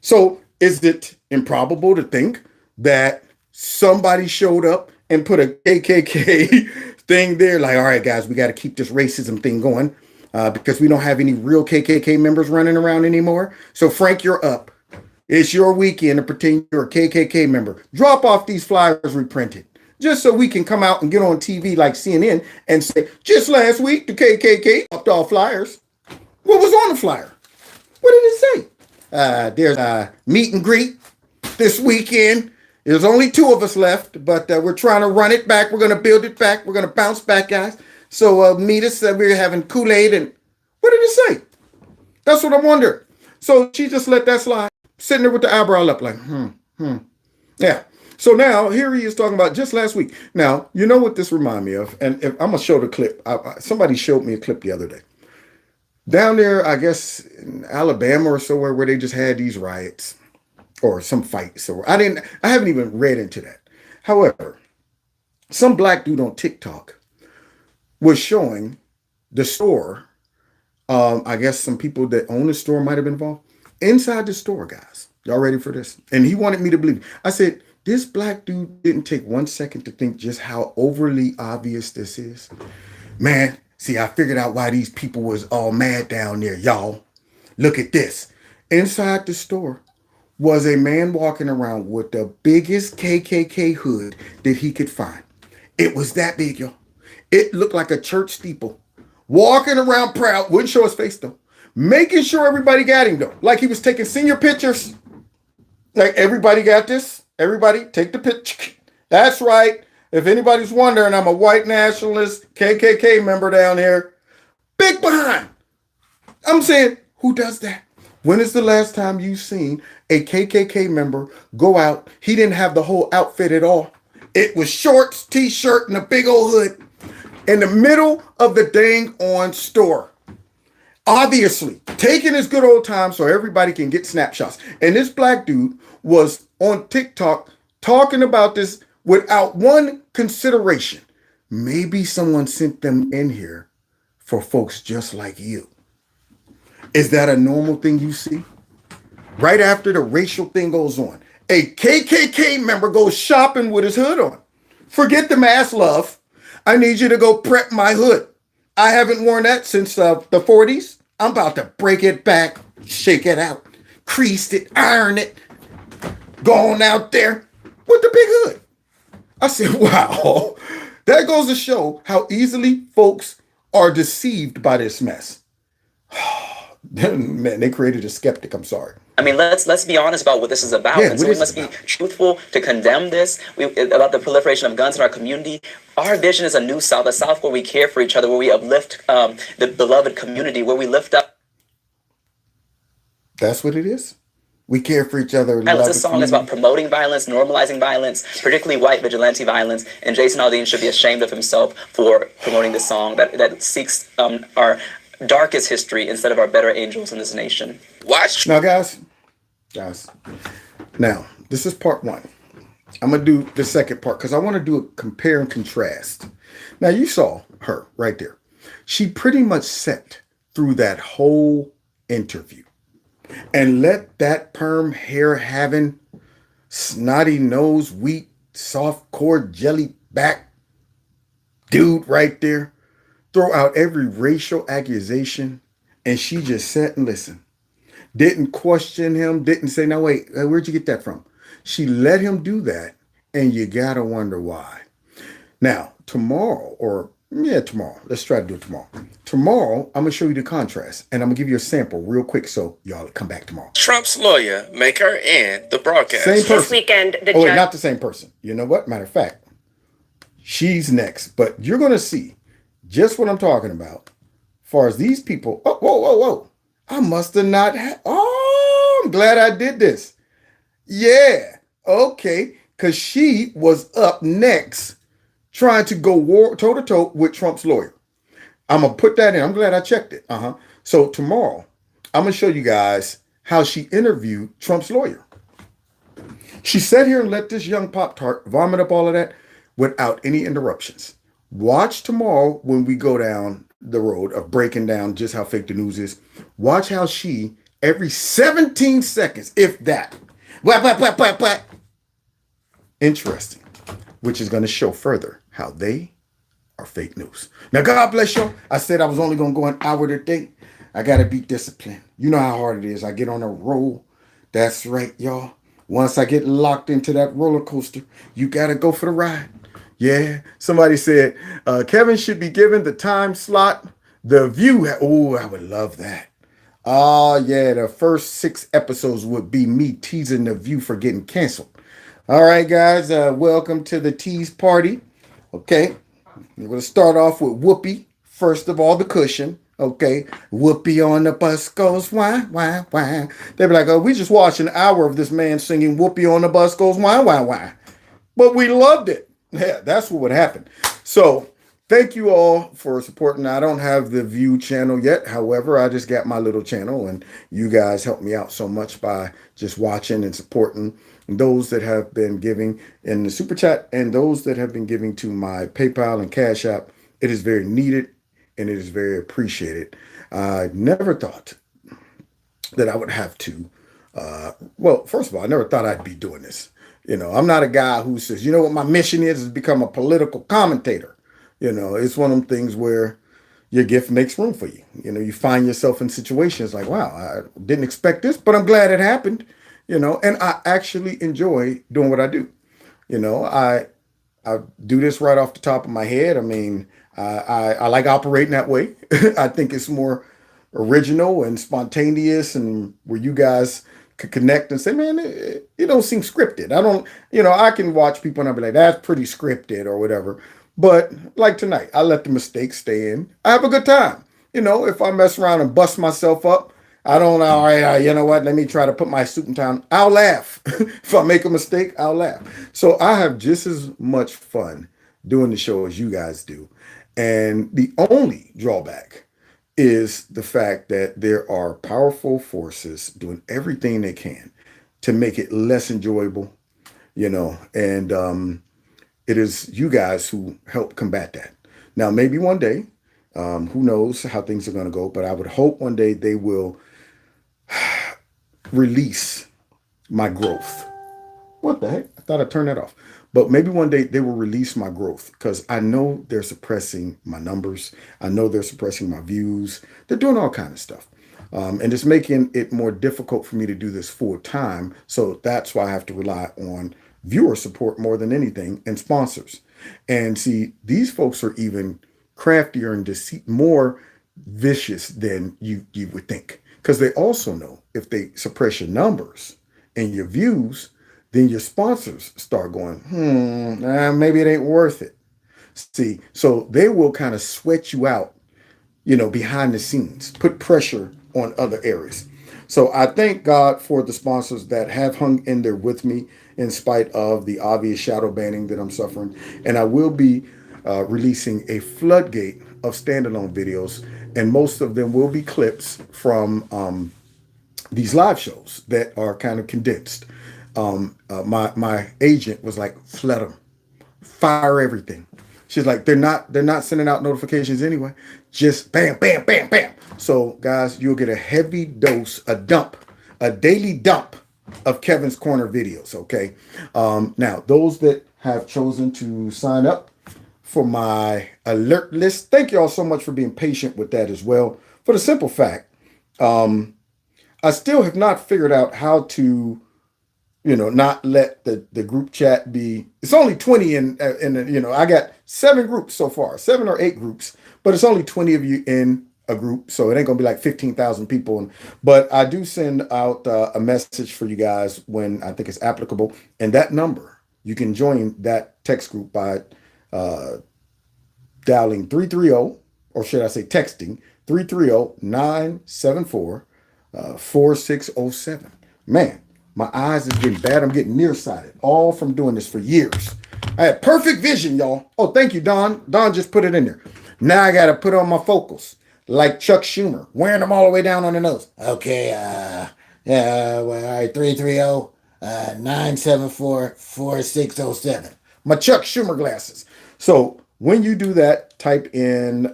So is it improbable to think that somebody showed up and put a KKK thing there? Like, all right, guys, we got to keep this racism thing going because we don't have any real KKK members running around anymore. So, Frank, you're up. It's your weekend to pretend you're a KKK member. Drop off these flyers reprinted just so we can come out and get on TV like CNN and say, just last week, the KKK dropped off flyers. What was on the flyer? What did it say? There's a meet and greet this weekend. There's only 2 of us left, but we're trying to run it back. We're going to build it back. We're going to bounce back, guys. So meet us. We're having Kool-Aid. And what did it say? That's what I wonder. So she just let that slide, sitting there with the eyebrow up like, Yeah. So now here he is talking about just last week. Now, you know what this reminded me of? And I'm going to show the clip. Somebody showed me a clip the other day. Down there, I guess, in Alabama or somewhere where they just had these riots or some fights. So I haven't even read into that. However, some black dude on TikTok was showing the store. I guess some people that own the store might have been involved. Inside the store, guys. Y'all ready for this? And he wanted me to believe. I said, this black dude didn't take 1 second to think just how overly obvious this is. Man, see, I figured out why these people was all mad down there, y'all. Look at this. Inside the store was a man walking around with the biggest KKK hood that he could find. It was that big, y'all. It looked like a church steeple. Walking around proud, wouldn't show his face though. Making sure everybody got him though. Like he was taking senior pictures. Like everybody got this. Everybody take the picture. That's right. If anybody's wondering, I'm a white nationalist, KKK member down here. Big behind. I'm saying, who does that? When is the last time you've seen a KKK member go out? He didn't have the whole outfit at all. It was shorts, t-shirt, and a big old hood. in the middle of the dang on store. Obviously, taking his good old time so everybody can get snapshots. And this black dude was on TikTok talking about this without one consideration. Maybe someone sent them in here for folks just like you. Is that a normal thing you see? Right after the racial thing goes on, a KKK member goes shopping with his hood on. Forget the mask, love. I need you to go prep my hood. I haven't worn that since the 40s. I'm about to break it back, shake it out, crease it, iron it, going out there with the big hood. I said, wow, that goes to show how easily folks are deceived by this mess. Man, they created a skeptic. I'm sorry. I mean, let's be honest about what this is about. Yeah, and so we must be truthful to condemn this about the proliferation of guns in our community. Our vision is a new South, a South where we care for each other, where we uplift the beloved community, where we lift up. That's what it is. We care for each other. This song is about promoting violence, normalizing violence, particularly white vigilante violence. And Jason Aldean should be ashamed of himself for promoting this song that seeks our darkest history instead of our better angels in this nation. Watch. Now, guys. Now, this is part one. I'm going to do the second part because I want to do a compare and contrast. Now, you saw her right there. She pretty much sat through that whole interview and let that perm hair having, snotty nose, weak, soft core, jelly back dude right there throw out every racial accusation, and she just sat and listened. Didn't question him, didn't say, no, wait, where'd you get that from? She let him do that, and you gotta wonder why. Now, tomorrow, let's try to do it tomorrow. Tomorrow, I'm gonna show you the contrast, and I'm gonna give you a sample real quick so y'all come back tomorrow. Trump's lawyer, maker, and the broadcast. Same person. This weekend, the wait, judge... not the same person. You know what? Matter of fact, she's next, but you're gonna see just what I'm talking about. As far as these people, whoa. I must have not I'm glad I did this. Yeah, okay, because she was up next trying to go toe-to-toe with Trump's lawyer. I'm going to put that in. I'm glad I checked it. So tomorrow, I'm going to show you guys how she interviewed Trump's lawyer. She sat here and let this young Pop-Tart vomit up all of that without any interruptions. Watch tomorrow when we go down the road of breaking down just how fake the news is. Watch how she, every 17 seconds, if that, what? Interesting, which is going to show further how they are fake news. Now, God bless you. I said I was only going to go an hour today. I got to be disciplined. You know how hard it is. I get on a roll. That's right, y'all. Once I get locked into that roller coaster, you got to go for the ride. Yeah, somebody said Kevin should be given the time slot. The View. Oh, I would love that. Oh, yeah, the first 6 episodes would be me teasing The View for getting canceled. All right, guys, welcome to the tease party. Okay, we're going to start off with Whoopi. First of all, the cushion. Okay, Whoopi on the bus goes, why? They'd be like, oh, we just watched an hour of this man singing Whoopi on the bus goes, why? But we loved it. Yeah, that's what would happen. So thank you all for supporting. I don't have the View channel yet. However, I just got my little channel, and you guys help me out so much by just watching and supporting. And those that have been giving in the super chat and those that have been giving to my PayPal and Cash App, it is very needed and it is very appreciated. I never thought that I would have to. Well, first of all, I never thought I'd be doing this. You know, I'm not a guy who says, you know what my mission is become a political commentator. You know, it's one of them things where your gift makes room for you. You know, you find yourself in situations like, wow, I didn't expect this, but I'm glad it happened. You know, and I actually enjoy doing what I do. You know, I do this right off the top of my head. I mean, I like operating that way. I think it's more original and spontaneous, and where you guys could connect and say, man, it don't seem scripted. I don't, you know, I can watch people and I'll be like, that's pretty scripted or whatever. But like tonight, I let the mistakes stay in. I have a good time. You know, if I mess around and bust myself up, I don't, all right, you know what, let me try to put my suit in town. I'll laugh. If I make a mistake, I'll laugh. So I have just as much fun doing the show as you guys do. And the only drawback is the fact that there are powerful forces doing everything they can to make it less enjoyable, and it is you guys who help combat that. Now, maybe one day, who knows how things are going to go, but I would hope one day they will release my growth. What the heck? I thought I turned that off. But maybe one day they will release my growth, because I know they're suppressing my numbers. I know they're suppressing my views. They're doing all kind of stuff. And it's making it more difficult for me to do this full time. So that's why I have to rely on viewer support more than anything, and sponsors. And see, these folks are even craftier and more vicious than you would think. Because they also know if they suppress your numbers and your views, then your sponsors start going, maybe it ain't worth it. See, so they will kind of sweat you out, behind the scenes, put pressure on other areas. So I thank God for the sponsors that have hung in there with me in spite of the obvious shadow banning that I'm suffering. And I will be releasing a floodgate of standalone videos, and most of them will be clips from these live shows that are kind of condensed. My agent was like, flood them, fire everything. She's like, they're not sending out notifications anyway. Just bam, bam, bam, bam. So guys, you'll get a heavy dose, a daily dump of Kevin's Corner videos. Okay. Now those that have chosen to sign up for my alert list, thank you all so much for being patient with that as well. For the simple fact, I still have not figured out how to, not let the group chat be. It's only 20 I got 7 groups so far, 7 or 8 groups, but it's only 20 of you in a group, so it ain't gonna be like 15,000 people. But I do send out a message for you guys when I think it's applicable, and that number, you can join that text group by dialing 330, or should I say texting 330-974-4607. Man, my eyes is getting bad. I'm getting nearsighted, all from doing this for years. I had perfect vision, y'all. Oh, thank you, Don. Don just put it in there. Now I got to put on my focals like Chuck Schumer, wearing them all the way down on the nose. Okay, all right, 330-974-4607. My Chuck Schumer glasses. So when you do that, type in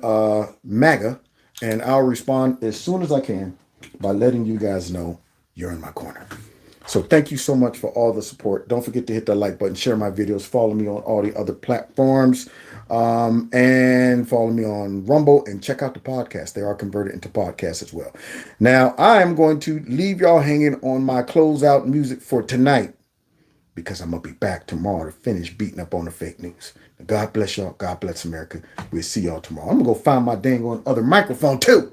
MAGA, and I'll respond as soon as I can by letting you guys know you're in my corner. So thank you so much for all the support. Don't forget to hit the like button, share my videos, follow me on all the other platforms, and follow me on Rumble, and check out the podcast. They are converted into podcasts as well. Now, I am going to leave y'all hanging on my closeout music for tonight, because I'm going to be back tomorrow to finish beating up on the fake news. God bless y'all. God bless America. We'll see y'all tomorrow. I'm going to go find my dang on other microphone too.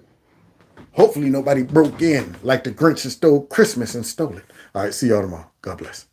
Hopefully nobody broke in like the Grinch and stole Christmas and stole it. All right, see y'all tomorrow. God bless.